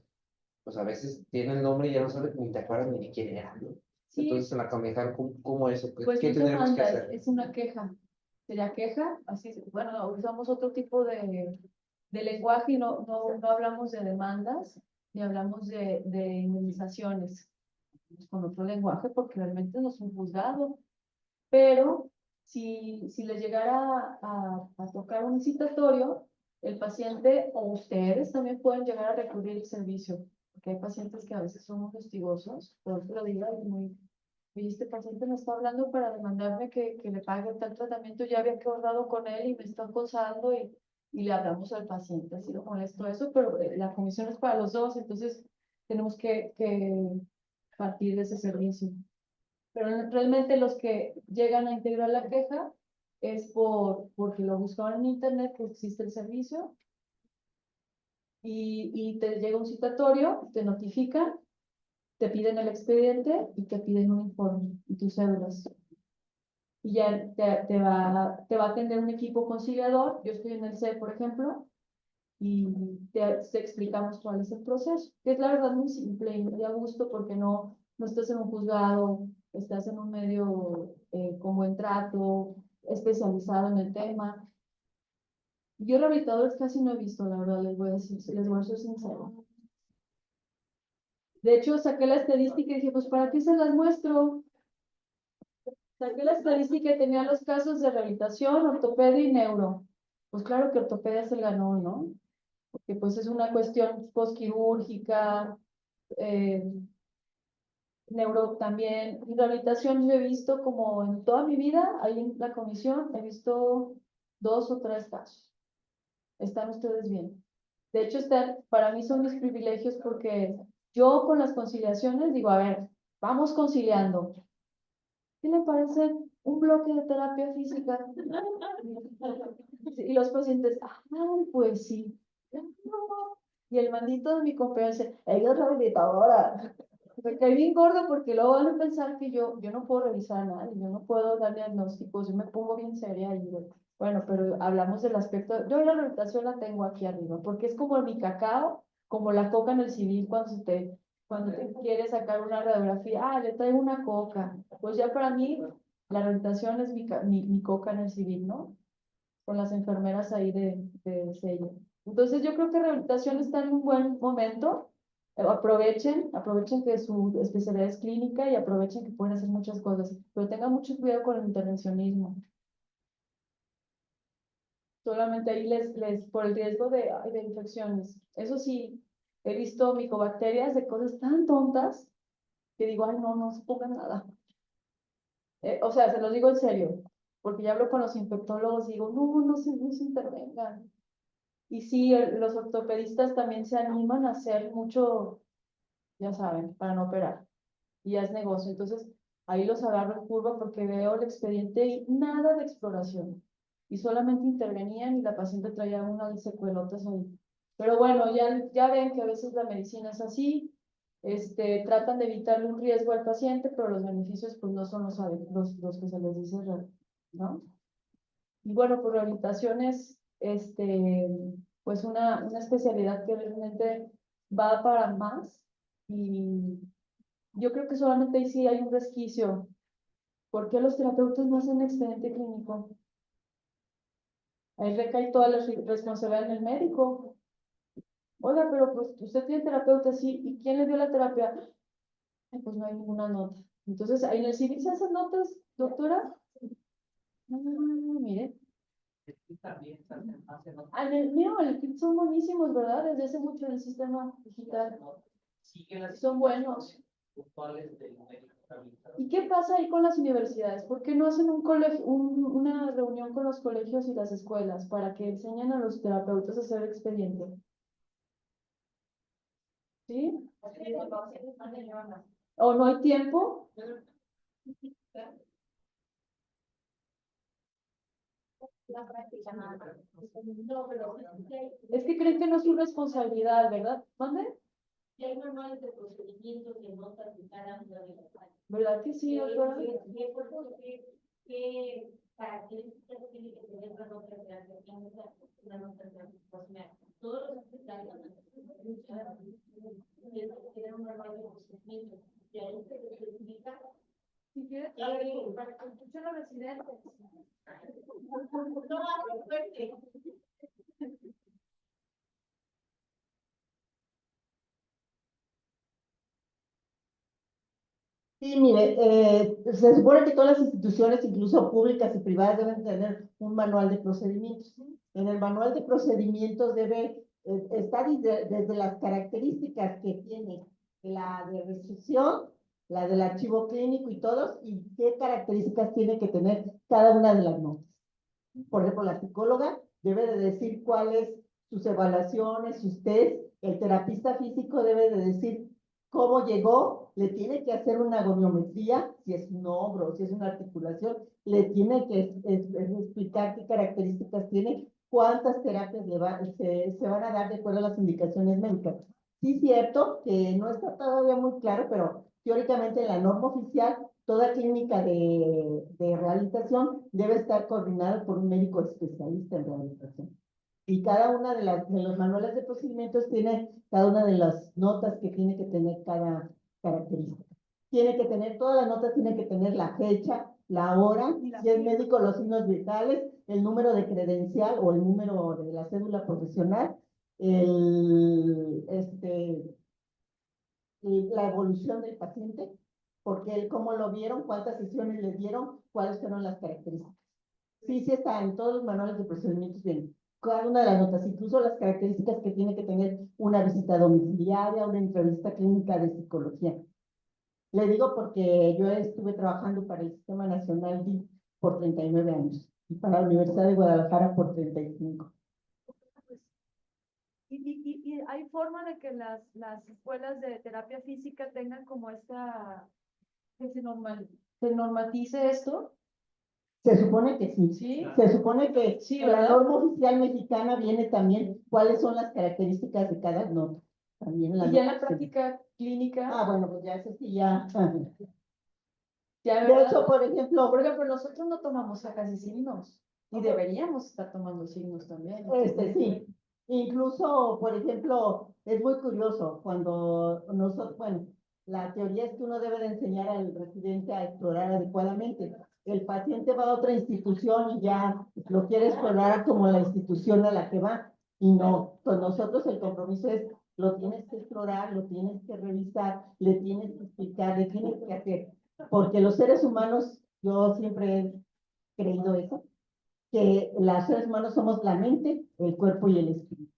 pues a veces tiene el nombre y ya no sabes ni te acuerdas ni de quién era, ¿no? Sí. Entonces en la Camejal, ¿cómo es? Pues ¿Qué no es tendremos que demanda, hacer? es una queja. Sería queja, así, bueno, usamos otro tipo de lenguaje y no hablamos de demandas, ni hablamos de indemnizaciones. Con otro lenguaje porque realmente no es un juzgado. Pero si les llegara a tocar un citatorio, el paciente o ustedes también pueden llegar a recurrir el servicio, porque hay pacientes que a veces son muy hostigosos, por otro día es muy oye, este paciente me está hablando para demandarme que le pague tal tratamiento, ya había acordado con él y me está acosando y le hablamos al paciente, ha sido molesto eso, pero la comisión es para los dos, entonces tenemos que partir de ese servicio. Pero realmente los que llegan a integrar la queja es porque lo buscaron en internet, que existe el servicio, y te llega un citatorio, te notifican, te piden el expediente y te piden un informe y tus cédulas. Y ya te va a atender un equipo conciliador. Yo estoy en el C, por ejemplo, y te explicamos cuál es el proceso. Que es la verdad muy simple y muy a gusto porque no estás en un juzgado, estás en un medio con buen trato, especializado en el tema. Yo rehabilitadores casi no he visto, la verdad, les voy a decir, les voy a ser sincera. De hecho, saqué la estadística y dije, pues, ¿para qué se las muestro? Saqué la estadística y tenía los casos de rehabilitación, ortopedia y neuro. Pues claro que ortopedia se ganó, ¿no? Porque pues es una cuestión postquirúrgica, eh, neuro también. Y rehabilitación yo he visto como en toda mi vida, ahí en la comisión, he visto 2 o 3 casos. Están ustedes bien. De hecho, para mí son mis privilegios porque yo con las conciliaciones digo, a ver, vamos conciliando. ¿Qué le parece un bloque de terapia física? Y los pacientes, ay, pues sí. Y el mandito de mi compañero dice, ella es rehabilitadora. Me caí bien gordo porque luego van a pensar que yo no puedo revisar a nadie, yo no puedo dar diagnósticos, yo me pongo bien seria y bueno, pero hablamos del aspecto, yo la rehabilitación la tengo aquí arriba, porque es como mi cacao, como la coca en el civil cuando te quieres sacar una radiografía, le traigo una coca, pues ya para mí la rehabilitación es mi coca en el civil, ¿no? Con las enfermeras ahí de sello. Entonces yo creo que rehabilitación está en un buen momento. Aprovechen que su especialidad es clínica y aprovechen que pueden hacer muchas cosas, pero tengan mucho cuidado con el intervencionismo. Solamente ahí por el riesgo de infecciones. Eso sí, he visto micobacterias de cosas tan tontas que digo, ay, no se pongan nada. O sea, se los digo en serio, porque ya hablo con los infectólogos y digo, no se intervengan. Y sí, los ortopedistas también se animan a hacer mucho, ya saben, para no operar. Y ya es negocio. Entonces, ahí los agarro en curva porque veo el expediente y nada de exploración. Y solamente intervenían y la paciente traía unas secuelotas ahí. Pero bueno, ya ven que a veces la medicina es así. Tratan de evitarle un riesgo al paciente, pero los beneficios pues no son los que se les dice, ¿no? Y bueno, por rehabilitaciones, pues una especialidad que realmente va para más y yo creo que solamente ahí sí hay un resquicio. ¿Por qué los terapeutas no hacen expediente clínico? Ahí recae toda la responsabilidad en el médico. Oiga, pero pues usted tiene terapeuta, sí, ¿y quién le dio la terapia? Ay, pues no hay ninguna nota. Entonces, ahí en el civil se hacen notas, doctora. Mire. En el mío, el kit son buenísimos, ¿verdad? Desde hace mucho en el sistema digital. Son buenos. ¿Y qué pasa ahí con las universidades? ¿Por qué no hacen una reunión con los colegios y las escuelas para que enseñen a los terapeutas a hacer expediente? ¿Sí? ¿O no hay tiempo? Es que creen que no es su responsabilidad, ¿verdad? ¿Dónde? Hay manuales de procedimientos de notas de cada una de las áreas. ¿Verdad que sí, doctora? ¿Qué características tiene que tener una nota de una nota de todos los hospitales tienen un manual de procedimientos y ahí se especifica. Si quieres, para que escuchen los residentes. No, fuerte. Sí, mire, se supone que todas las instituciones, incluso públicas y privadas, deben tener un manual de procedimientos. En el manual de procedimientos debe estar desde las características que tiene la de restricción la del archivo clínico y todos, y qué características tiene que tener cada una de las notas. Por ejemplo, la psicóloga debe de decir cuáles sus evaluaciones, sus test, el terapista físico debe de decir cómo llegó, le tiene que hacer una goniometría, si es un hombro, si es una articulación, le tiene que explicar qué características tiene, cuántas terapias se van a dar de acuerdo a las indicaciones médicas. Sí, cierto que no está todavía muy claro, pero teóricamente en la norma oficial, toda clínica de rehabilitación debe estar coordinada por un médico especialista en rehabilitación. Y cada una de los manuales de procedimientos tiene cada una de las notas que tiene que tener cada característica. Tiene que tener, todas las notas tienen que tener la fecha, la hora, si es médico, los signos vitales, el número de credencial o el número de la cédula profesional, la evolución del paciente, porque cómo lo vieron, cuántas sesiones le dieron, cuáles fueron las características. Sí, sí está en todos los manuales de procedimientos bien. Cada una de las notas, incluso las características que tiene que tener una visita domiciliaria, una entrevista clínica de psicología. Le digo porque yo estuve trabajando para el Sistema Nacional DIF por 39 años y para la Universidad de Guadalajara por 35. ¿Y hay forma de que las escuelas de terapia física tengan como que se normatice esto? Se supone que sí. Sí. Se supone que Sí, en la ¿verdad? norma oficial mexicana viene también cuáles son las características de cada nota. También en la Y ya en la norma. práctica clínica, Ah, bueno, pues ya eso sí, ya. ya, De ¿verdad? hecho, por ejemplo, Nosotros no tomamos casi signos y deberíamos estar tomando signos también. sí. Incluso, por ejemplo, es muy curioso cuando nosotros, bueno, la teoría es que uno debe de enseñar al residente a explorar adecuadamente. El paciente va a otra institución y ya lo quiere explorar como la institución a la que va. Y no, con nosotros el compromiso es, lo tienes que explorar, lo tienes que revisar, le tienes que explicar, le tienes que hacer. Porque los seres humanos, yo siempre he creído eso, que los seres humanos somos la mente, el cuerpo y el espíritu.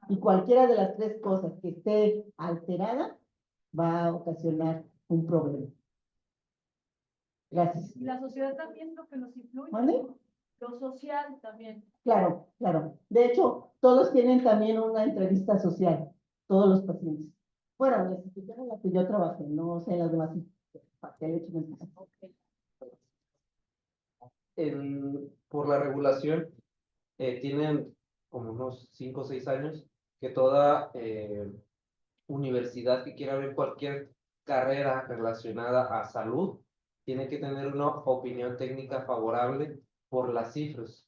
Y cualquiera de las tres cosas que esté alterada va a ocasionar un problema. Gracias. Y la sociedad también lo que nos influye. ¿Vale? Lo social también. Claro, claro. De hecho, todos tienen también una entrevista social, todos los pacientes. Bueno, en la institución en la que yo trabajé, no sé en las demás instituciones. Por la regulación, tienen como unos 5 o 6 años que toda universidad que quiera abrir cualquier carrera relacionada a salud tiene que tener una opinión técnica favorable por las cifras,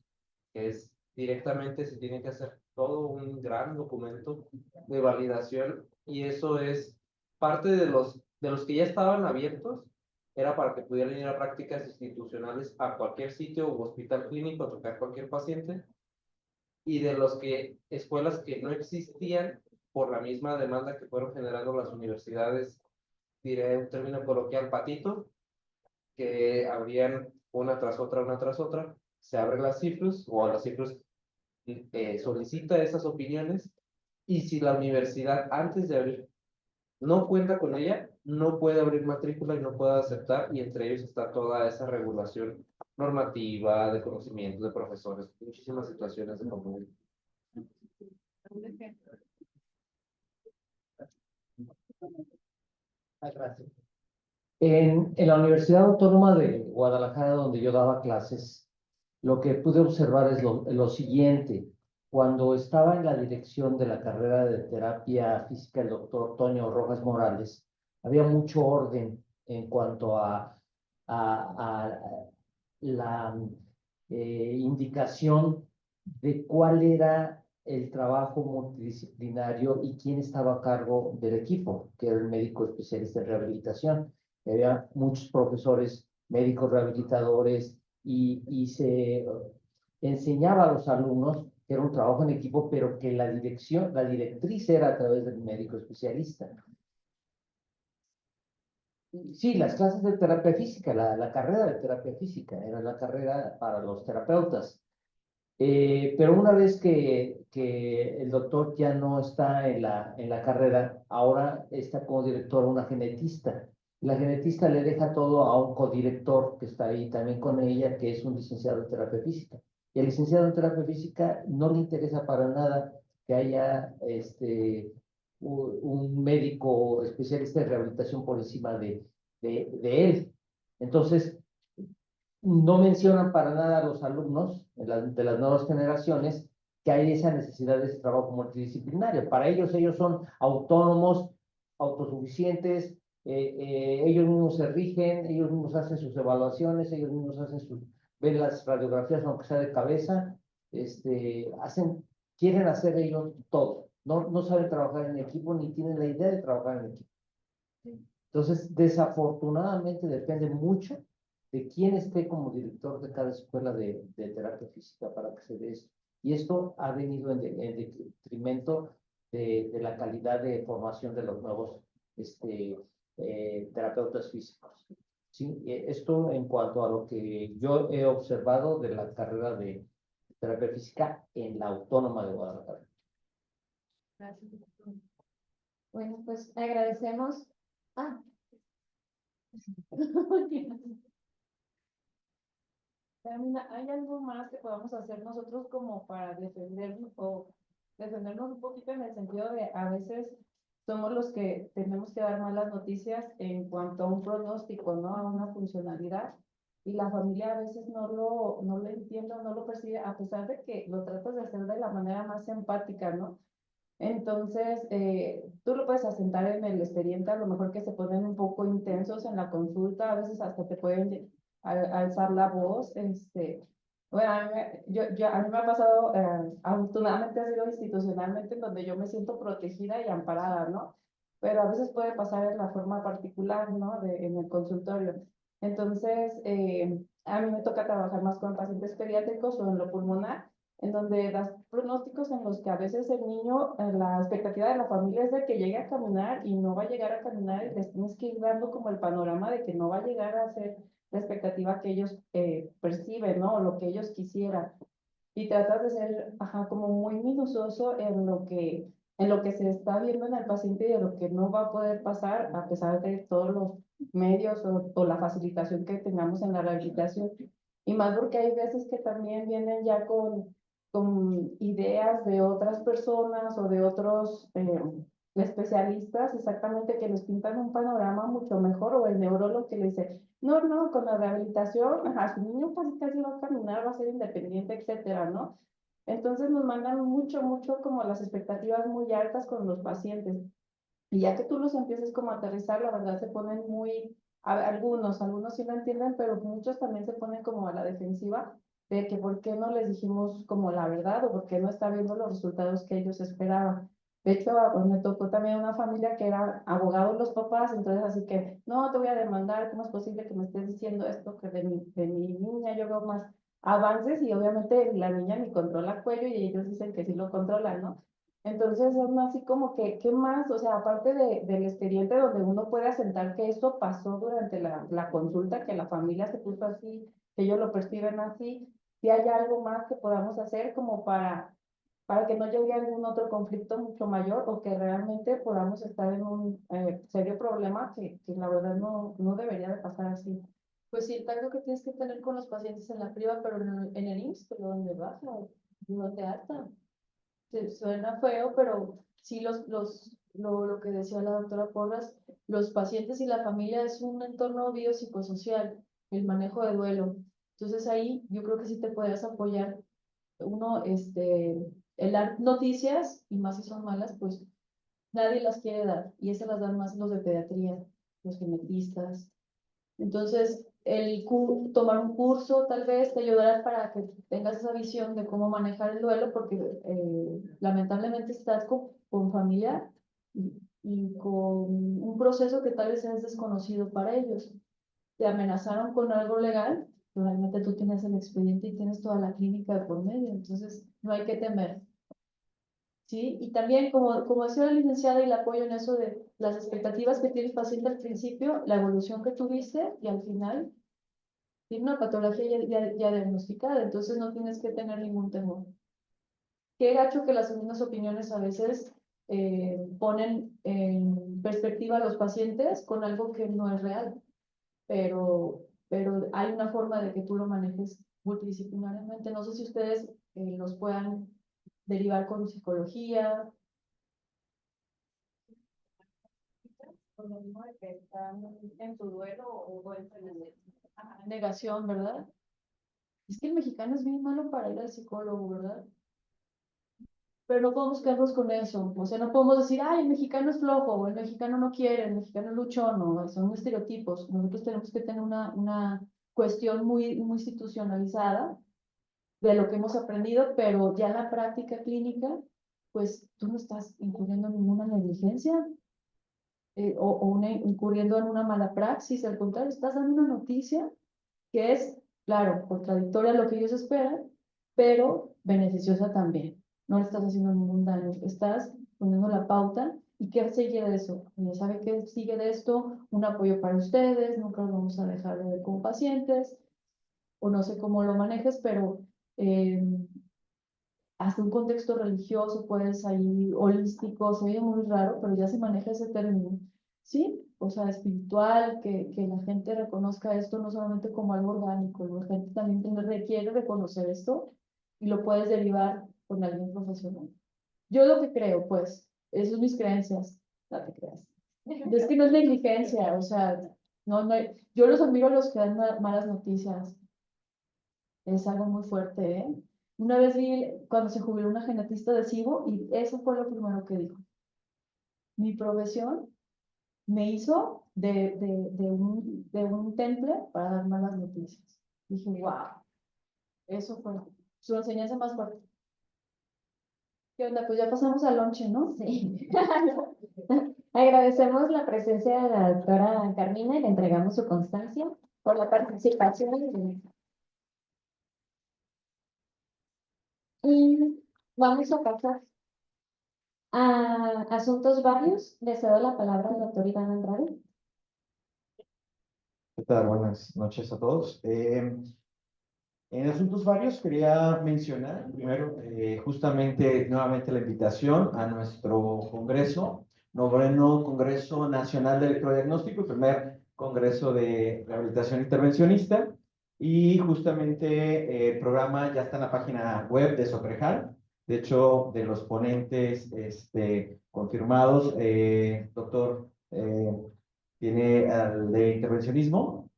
que es directamente se tiene que hacer todo un gran documento de validación y eso es parte de los que ya estaban abiertos, era para que pudieran ir a prácticas institucionales a cualquier sitio o hospital clínico a tocar cualquier paciente, y de los que escuelas que no existían por la misma demanda que fueron generando las universidades, diré un término coloquial, patito, que abrían una tras otra, se abren las cifras o las cifras solicita esas opiniones, y si la universidad antes de abrir no cuenta con ella, no puede abrir matrícula y no puede aceptar, y entre ellos está toda esa regulación normativa, de conocimiento de profesores, muchísimas situaciones de comunidad. En la Universidad Autónoma de Guadalajara, donde yo daba clases, lo que pude observar es lo siguiente. Cuando estaba en la dirección de la carrera de terapia física el doctor Toño Rojas Morales, había mucho orden en cuanto a la indicación de cuál era el trabajo multidisciplinario y quién estaba a cargo del equipo, que era el médico especialista en rehabilitación. Había muchos profesores, médicos rehabilitadores, y se enseñaba a los alumnos que era un trabajo en equipo, pero que la directriz era a través del médico especialista. Sí, las clases de terapia física, la carrera de terapia física, era la carrera para los terapeutas. Pero una vez que el doctor ya no está en la carrera, ahora está como director una genetista. La genetista le deja todo a un codirector que está ahí también con ella, que es un licenciado en terapia física. Y al licenciado en terapia física no le interesa para nada que haya un médico especialista en rehabilitación por encima de él. Entonces, no mencionan para nada a los alumnos de las nuevas generaciones que hay esa necesidad de ese trabajo multidisciplinario. Para ellos son autónomos, autosuficientes, ellos mismos se rigen, ellos mismos hacen sus evaluaciones, ellos mismos ven las radiografías, aunque sea de cabeza, quieren hacer ellos todo. No saben trabajar en equipo ni tienen la idea de trabajar en equipo. Entonces, desafortunadamente depende mucho de quién esté como director de cada escuela de terapia física para que se dé esto. Y esto ha venido en detrimento de la calidad de formación de los nuevos terapeutas físicos. ¿Sí? Esto en cuanto a lo que yo he observado de la carrera de terapia física en la Autónoma de Guadalajara. Gracias. Bueno, pues agradecemos. Carmina, ¿hay algo más que podamos hacer nosotros como para defendernos o defendernos un poquito en el sentido de a veces somos los que tenemos que dar malas noticias en cuanto a un pronóstico, ¿no? A una funcionalidad y la familia a veces no lo entiende o no lo percibe a pesar de que lo tratas de hacer de la manera más empática, ¿no? Entonces, tú lo puedes asentar en el expediente, a lo mejor que se ponen un poco intensos en la consulta, a veces hasta te pueden alzar la voz, bueno, a mí me ha pasado, afortunadamente ha sido institucionalmente en donde yo me siento protegida y amparada, ¿no? Pero a veces puede pasar en la forma particular, ¿no? En el consultorio. Entonces, a mí me toca trabajar más con pacientes pediátricos o en lo pulmonar, en donde das pronósticos en los que a veces el niño, la expectativa de la familia es de que llegue a caminar y no va a llegar a caminar y les tienes que ir dando como el panorama de que no va a llegar a ser la expectativa que ellos perciben, ¿no? O lo que ellos quisieran. Y tratas de ser, como muy minucioso en lo que se está viendo en el paciente y de lo que no va a poder pasar a pesar de todos los medios o la facilitación que tengamos en la rehabilitación. Y más porque hay veces que también vienen ya con ideas de otras personas o de otros especialistas exactamente que les pintan un panorama mucho mejor o el neurólogo que le dice, no, con la rehabilitación, su niño casi va a caminar, va a ser independiente, etcétera, ¿no? Entonces nos mandan mucho como las expectativas muy altas con los pacientes. Y ya que tú los empieces como a aterrizar, la verdad se ponen algunos sí lo entienden, pero muchos también se ponen como a la defensiva de que por qué no les dijimos como la verdad o por qué no está viendo los resultados que ellos esperaban. De hecho, me tocó también una familia que eran abogados los papás, entonces así que, no, te voy a demandar, ¿cómo es posible que me estés diciendo esto que de mi niña yo veo más avances y obviamente la niña ni controla cuello y ellos dicen que sí lo controlan, ¿no? Entonces es así como que, ¿qué más? O sea, aparte del expediente donde uno puede asentar que eso pasó durante la consulta, que la familia se puso así, que ellos lo perciben así, si hay algo más que podamos hacer como para que no llegue algún otro conflicto mucho mayor o que realmente podamos estar en un serio problema que la verdad no debería de pasar así. Pues sí, el tacto que tienes que tener con los pacientes en la priva, pero en el IMSS, pero donde baja, no te harta. Suena feo, pero sí lo que decía la doctora Porras, los pacientes y la familia es un entorno biopsicosocial, el manejo de duelo. Entonces ahí yo creo que sí te podrías apoyar uno, el dar noticias, y más si son malas, pues nadie las quiere dar, y esas las dan más los de pediatría, los genetistas. Entonces, tomar un curso tal vez te ayudará para que tengas esa visión de cómo manejar el duelo, porque lamentablemente estás con familia y con un proceso que tal vez es desconocido para ellos. Te amenazaron con algo legal, realmente tú tienes el expediente y tienes toda la clínica de por medio, entonces no hay que temer. ¿Sí? Y también, como decía la licenciada, y la apoyo en eso de las expectativas que tiene el paciente al principio, la evolución que tuviste y al final tiene una patología ya diagnosticada, entonces no tienes que tener ningún temor. Qué gacho que las segundas opiniones a veces ponen en perspectiva a los pacientes con algo que no es real, pero hay una forma de que tú lo manejes multidisciplinariamente. No sé si ustedes los puedan derivar con psicología. Por lo mismo de que están en su duelo o en negación, ¿verdad? Es que el mexicano es bien malo para ir al psicólogo, ¿verdad? Pero no podemos quedarnos con eso. O sea, no podemos decir, ay, el mexicano es flojo, o el mexicano no quiere, el mexicano es luchón, no, son estereotipos. Nosotros tenemos que tener una cuestión muy institucionalizada de lo que hemos aprendido, pero ya en la práctica clínica, pues tú no estás incurriendo en ninguna negligencia incurriendo en una mala praxis, al contrario, estás dando una noticia que es, claro, contradictoria a lo que ellos esperan, pero beneficiosa también. No le estás haciendo ningún daño, estás poniendo la pauta. ¿Y qué sigue de eso? Ya sabe qué sigue de esto, un apoyo para ustedes, nunca los vamos a dejar de ver como pacientes, o no sé cómo lo manejes, pero hasta un contexto religioso, pues ahí holístico, se oye muy raro, pero ya se maneja ese término, ¿sí? O sea, espiritual, que la gente reconozca esto no solamente como algo orgánico, la gente también requiere reconocer esto y lo puedes derivar con alguien profesional. Yo lo que creo, pues, esas son mis creencias, no te creas. Es que no es negligencia, o sea, yo los admiro a los que dan malas noticias, es algo muy fuerte, ¿eh? Una vez vi cuando se jubiló una genetista de SIBO y eso fue lo primero que dijo. Mi profesión me hizo de un temple para dar malas noticias. Dije, wow, eso fue su enseñanza más fuerte. ¿Qué onda? Pues ya pasamos al lonche, ¿no? Sí. Agradecemos la presencia de la doctora Carmina y le entregamos su constancia por la participación. Y vamos a pasar a asuntos varios. Le cedo la palabra al doctor Iván Andrade. ¿Qué tal? Buenas noches a todos. En asuntos varios quería mencionar primero justamente nuevamente la invitación a nuestro congreso, noveno Congreso Nacional de Electrodiagnóstico, el primer Congreso de Rehabilitación Intervencionista. Y justamente el programa ya está en la página web de Soprejal. De hecho, de los ponentes confirmados, doctor, tiene al de intervencionismo.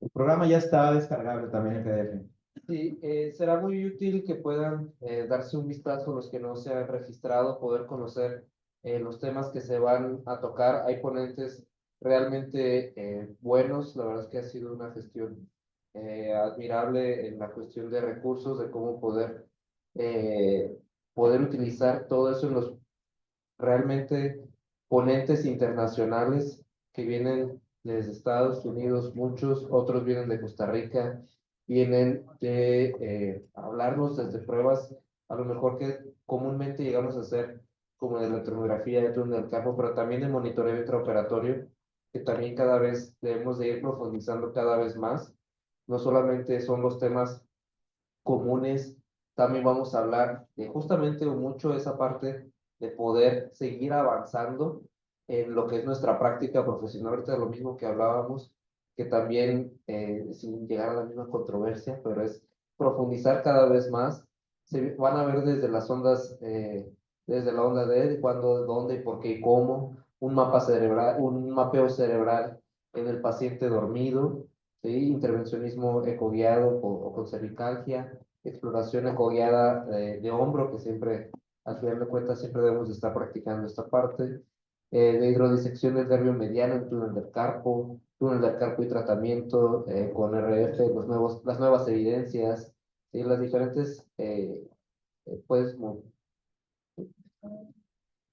El programa ya está descargable también en PDF. Sí, será muy útil que puedan darse un vistazo los que no se han registrado, poder conocer los temas que se van a tocar. Hay ponentes realmente buenos, la verdad es que ha sido una gestión admirable en la cuestión de recursos, de cómo eh, poder utilizar todo eso en los realmente ponentes internacionales que vienen desde Estados Unidos, muchos, otros vienen de Costa Rica, vienen de hablarnos desde pruebas, a lo mejor que comúnmente llegamos a hacer, como de electrografía de túnel del carpo, pero también de monitoreo intraoperatorio, que también cada vez debemos de ir profundizando cada vez más. No solamente son los temas comunes, también vamos a hablar de justamente mucho esa parte de poder seguir avanzando en lo que es nuestra práctica profesional. Ahorita es lo mismo que hablábamos, que también, sin llegar a la misma controversia, pero es profundizar cada vez más. Se van a ver desde las ondas, desde la onda de cuándo, dónde, por qué y cómo, un mapa cerebral, un mapeo cerebral en el paciente dormido, ¿sí? Intervencionismo ecoguiado o con cervicalgia, exploración ecoguiada de hombro, que siempre, al final de cuentas, siempre debemos de estar practicando esta parte, de hidrodisección del nervio mediano en túnel del carpo y tratamiento con RF, las nuevas evidencias, ¿sí? Las diferentes, pues,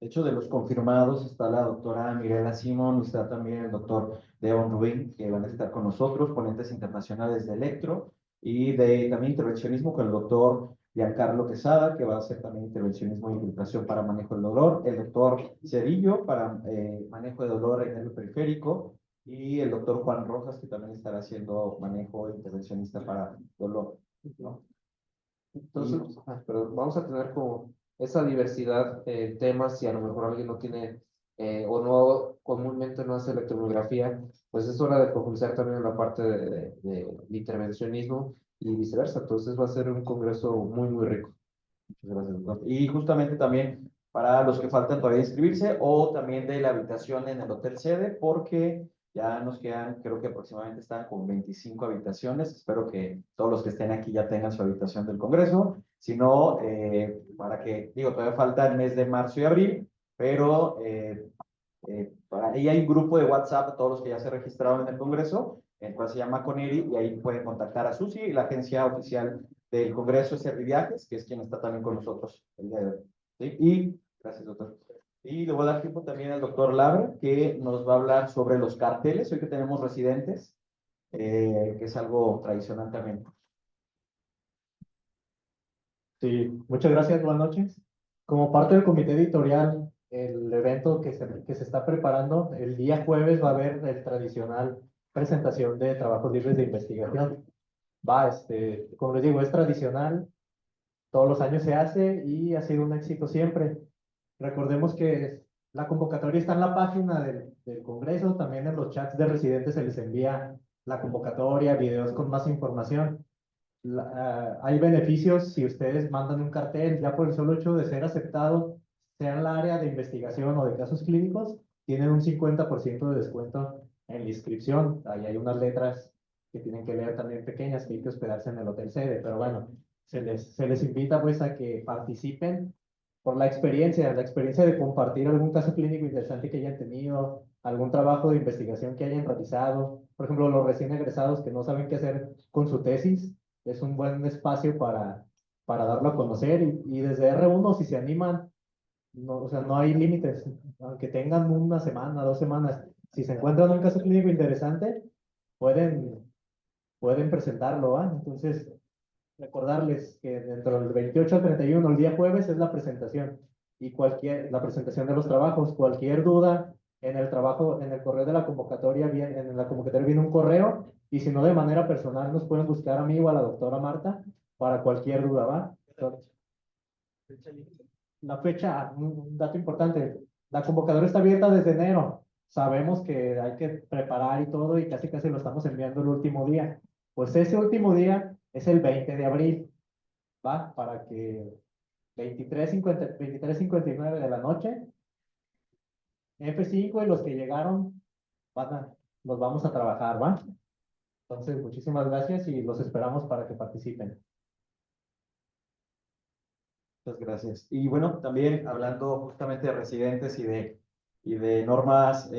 De hecho, de los confirmados está la doctora Mirela Simón, está también el doctor Devon Rubin, que van a estar con nosotros, ponentes internacionales de electro y de también intervencionismo con el doctor Giancarlo Quesada, que va a hacer también intervencionismo e infiltración para manejo del dolor, el doctor Cerillo para manejo de dolor en nervio periférico y el doctor Juan Rojas, que también estará haciendo manejo intervencionista para dolor, ¿no? entonces, perdón, vamos a tener como esa diversidad de temas, si a lo mejor alguien no tiene o no comúnmente no hace electromiografía, pues es hora de profundizar también en la parte de intervencionismo y viceversa. Entonces va a ser un congreso muy, muy rico. Muchas gracias, doctor. Y justamente también para los que faltan todavía inscribirse o también de la habitación en el hotel sede, porque ya nos quedan, creo que aproximadamente están con 25 habitaciones. Espero que todos los que estén aquí ya tengan su habitación del Congreso. Si no, para que, digo, todavía falta el mes de marzo y abril, pero ahí hay un grupo de WhatsApp de todos los que ya se registraron en el Congreso, el cual se llama Coneri, y ahí pueden contactar a Susi y la agencia oficial del Congreso es Serviviajes, que es quien está también con nosotros el día de hoy. ¿Sí? Y, gracias, doctor. Y le voy a dar tiempo también al doctor Labra, que nos va a hablar sobre los carteles, hoy que tenemos residentes, que es algo tradicional también. Sí, muchas gracias, buenas noches. Como parte del comité editorial, el evento que se está preparando, el día jueves va a haber el tradicional presentación de trabajos libres de investigación. Como les digo, es tradicional, todos los años se hace y ha sido un éxito siempre. Recordemos que la convocatoria está en la página del Congreso, también en los chats de residentes se les envía la convocatoria, videos con más información. Hay beneficios si ustedes mandan un cartel, ya por el solo hecho de ser aceptado, sea en la área de investigación o de casos clínicos, tienen un 50% de descuento en la inscripción. Ahí hay unas letras que tienen que leer también pequeñas, que hay que hospedarse en el hotel sede, pero bueno, se les invita pues a que participen por la experiencia de compartir algún caso clínico interesante que hayan tenido, algún trabajo de investigación que hayan realizado. Por ejemplo, los recién egresados que no saben qué hacer con su tesis, es un buen espacio para darlo a conocer y desde R1 si se animan, no, o sea, no hay límites, aunque tengan una semana, 2 semanas, si se encuentran un caso clínico interesante, pueden presentarlo, ¿ah? Entonces, recordarles que dentro del 28 al 31, el día jueves, es la presentación y la presentación de los trabajos, cualquier duda en el trabajo, en el correo de la convocatoria, en la convocatoria viene un correo y si no de manera personal nos pueden buscar a mí o a la doctora Marta para cualquier duda, ¿va? La fecha, un dato importante, la convocatoria está abierta desde enero. Sabemos que hay que preparar y todo y casi casi lo estamos enviando el último día. Pues ese último día es el 20 de abril, ¿va? Para que 23:59 de la noche, F5 y los que llegaron, los vamos a trabajar, ¿va? Entonces, muchísimas gracias y los esperamos para que participen. Muchas gracias. Y bueno, también hablando justamente de residentes y de normas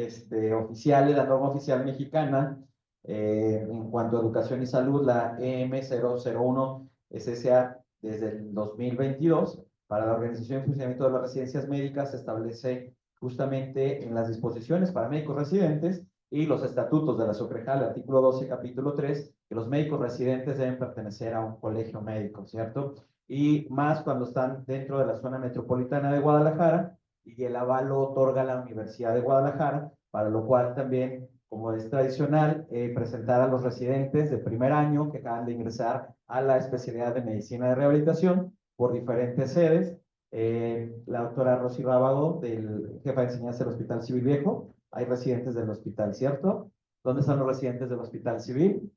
oficiales, la norma oficial mexicana en cuanto a educación y salud, la EM001 SSA desde el 2022, para la organización y funcionamiento de las residencias médicas se establece justamente en las disposiciones para médicos residentes y los estatutos de la SOCREJAL, artículo 12, capítulo 3, que los médicos residentes deben pertenecer a un colegio médico, ¿cierto? Y más cuando están dentro de la zona metropolitana de Guadalajara y el aval lo otorga la Universidad de Guadalajara, para lo cual también, como es tradicional, presentar a los residentes de primer año que acaban de ingresar a la especialidad de medicina de rehabilitación por diferentes sedes. La doctora Rosy Rábago, jefa de enseñanza del Hospital Civil Viejo, hay residentes del hospital, ¿cierto? ¿Dónde están los residentes del Hospital Civil?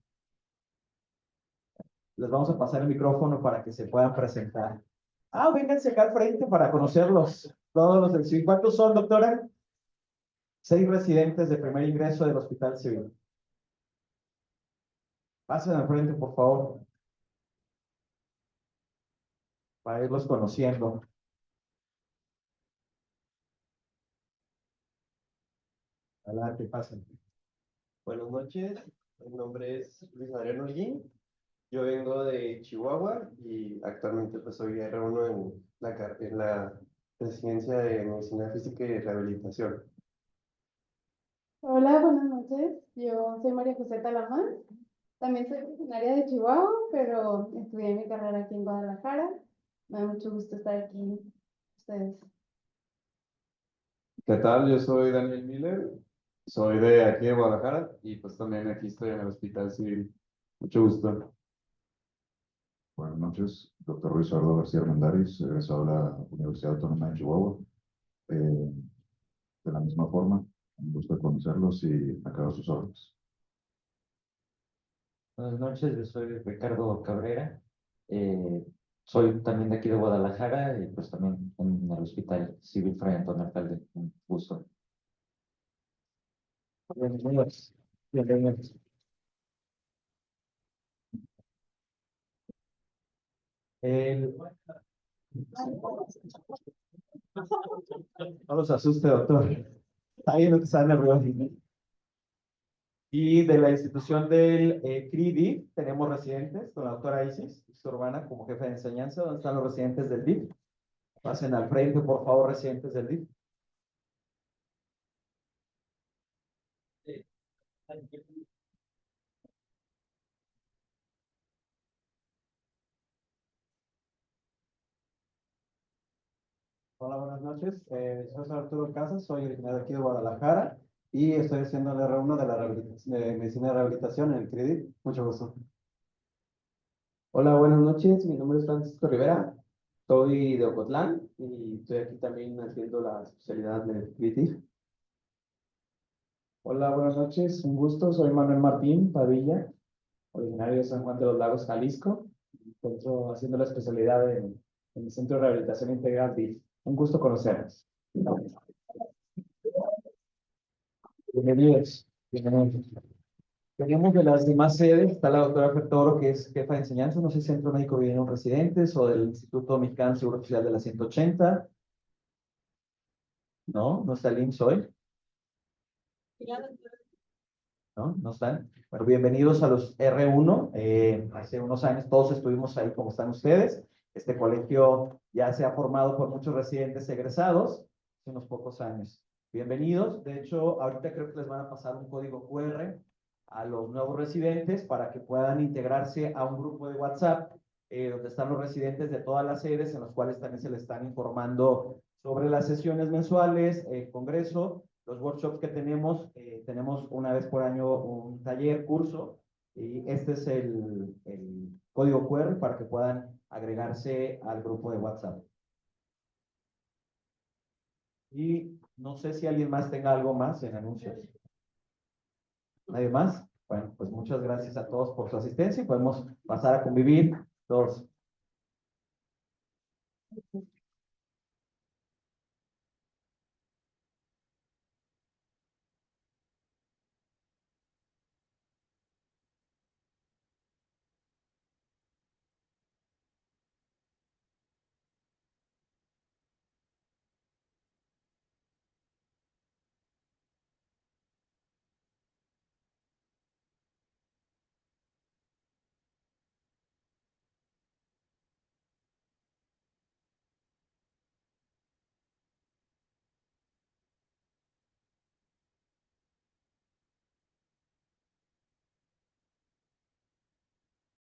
Les vamos a pasar el micrófono para que se puedan presentar. Vénganse acá al frente para conocerlos, todos los del civil. ¿Cuántos son, doctora? 6 residentes de primer ingreso del Hospital Civil. Pasen al frente, por favor, para irlos conociendo. Adelante, pasen. Buenas noches, mi nombre es Luis Mariano Holguín. Yo vengo de Chihuahua y actualmente pues soy R1 en la residencia de Medicina Física y Rehabilitación. Hola, buenas noches. Yo soy María José Talamán. También soy originaria de Chihuahua, pero estudié mi carrera aquí en Guadalajara. Me da mucho gusto estar aquí con ustedes. ¿Qué tal? Yo soy Daniel Miller, soy de aquí de Guadalajara y pues también aquí estoy en el Hospital Civil. Mucho gusto. Buenas noches. Doctor Luis Eduardo García Armendariz, egresado de la Universidad Autónoma de Chihuahua. De la misma forma, un gusto de conocerlos y acá a sus órdenes. Buenas noches, yo soy Ricardo Cabrera. Soy también de aquí de Guadalajara y pues también en el Hospital Civil Fray Antonio Alcalde. Un gusto. Bienvenidos. Bienvenidos. No los asuste, doctor. Está bien, no te sale nervioso. Y de la institución del CRIDI tenemos residentes con la doctora Isis Urbana como jefe de enseñanza. ¿Dónde están los residentes del DIF? Pasen al frente, por favor, residentes del DIF. Hola, buenas noches. Soy Arturo Casas, soy originario de aquí de Guadalajara y estoy haciendo el R1 de la de medicina de rehabilitación en el CRIDI. Mucho gusto. Hola, buenas noches. Mi nombre es Francisco Rivera. Soy de Ocotlán y estoy aquí también haciendo la especialidad de CRITI. Hola, buenas noches. Un gusto. Soy Manuel Martín Padilla, originario de San Juan de los Lagos, Jalisco. Me encuentro haciendo la especialidad en el Centro de Rehabilitación Integral DIF. Un gusto conocerlos. Bienvenidos. Bienvenidos. Tenemos de las demás sedes, está la doctora Fertoro, que es jefa de enseñanza, no sé si Centro Médico Viviendo Residentes o del Instituto Mexicano de Seguro Social de la 180. No, no está el IMSS hoy. ¿No? ¿No están? Bueno, bienvenidos a los R1. Hace unos años todos estuvimos ahí como están ustedes. Este colegio ya se ha formado por muchos residentes egresados hace unos pocos años. Bienvenidos. De hecho, ahorita creo que les van a pasar un código QR a los nuevos residentes para que puedan integrarse a un grupo de WhatsApp donde están los residentes de todas las sedes en los cuales también se les están informando sobre las sesiones mensuales, el congreso, los workshops que tenemos. Tenemos una vez por año un taller, curso, y este es el código QR para que puedan agregarse al grupo de WhatsApp. Y no sé si alguien más tenga algo más en anuncios. ¿Nadie más? Bueno, pues muchas gracias a todos por su asistencia y podemos pasar a convivir todos.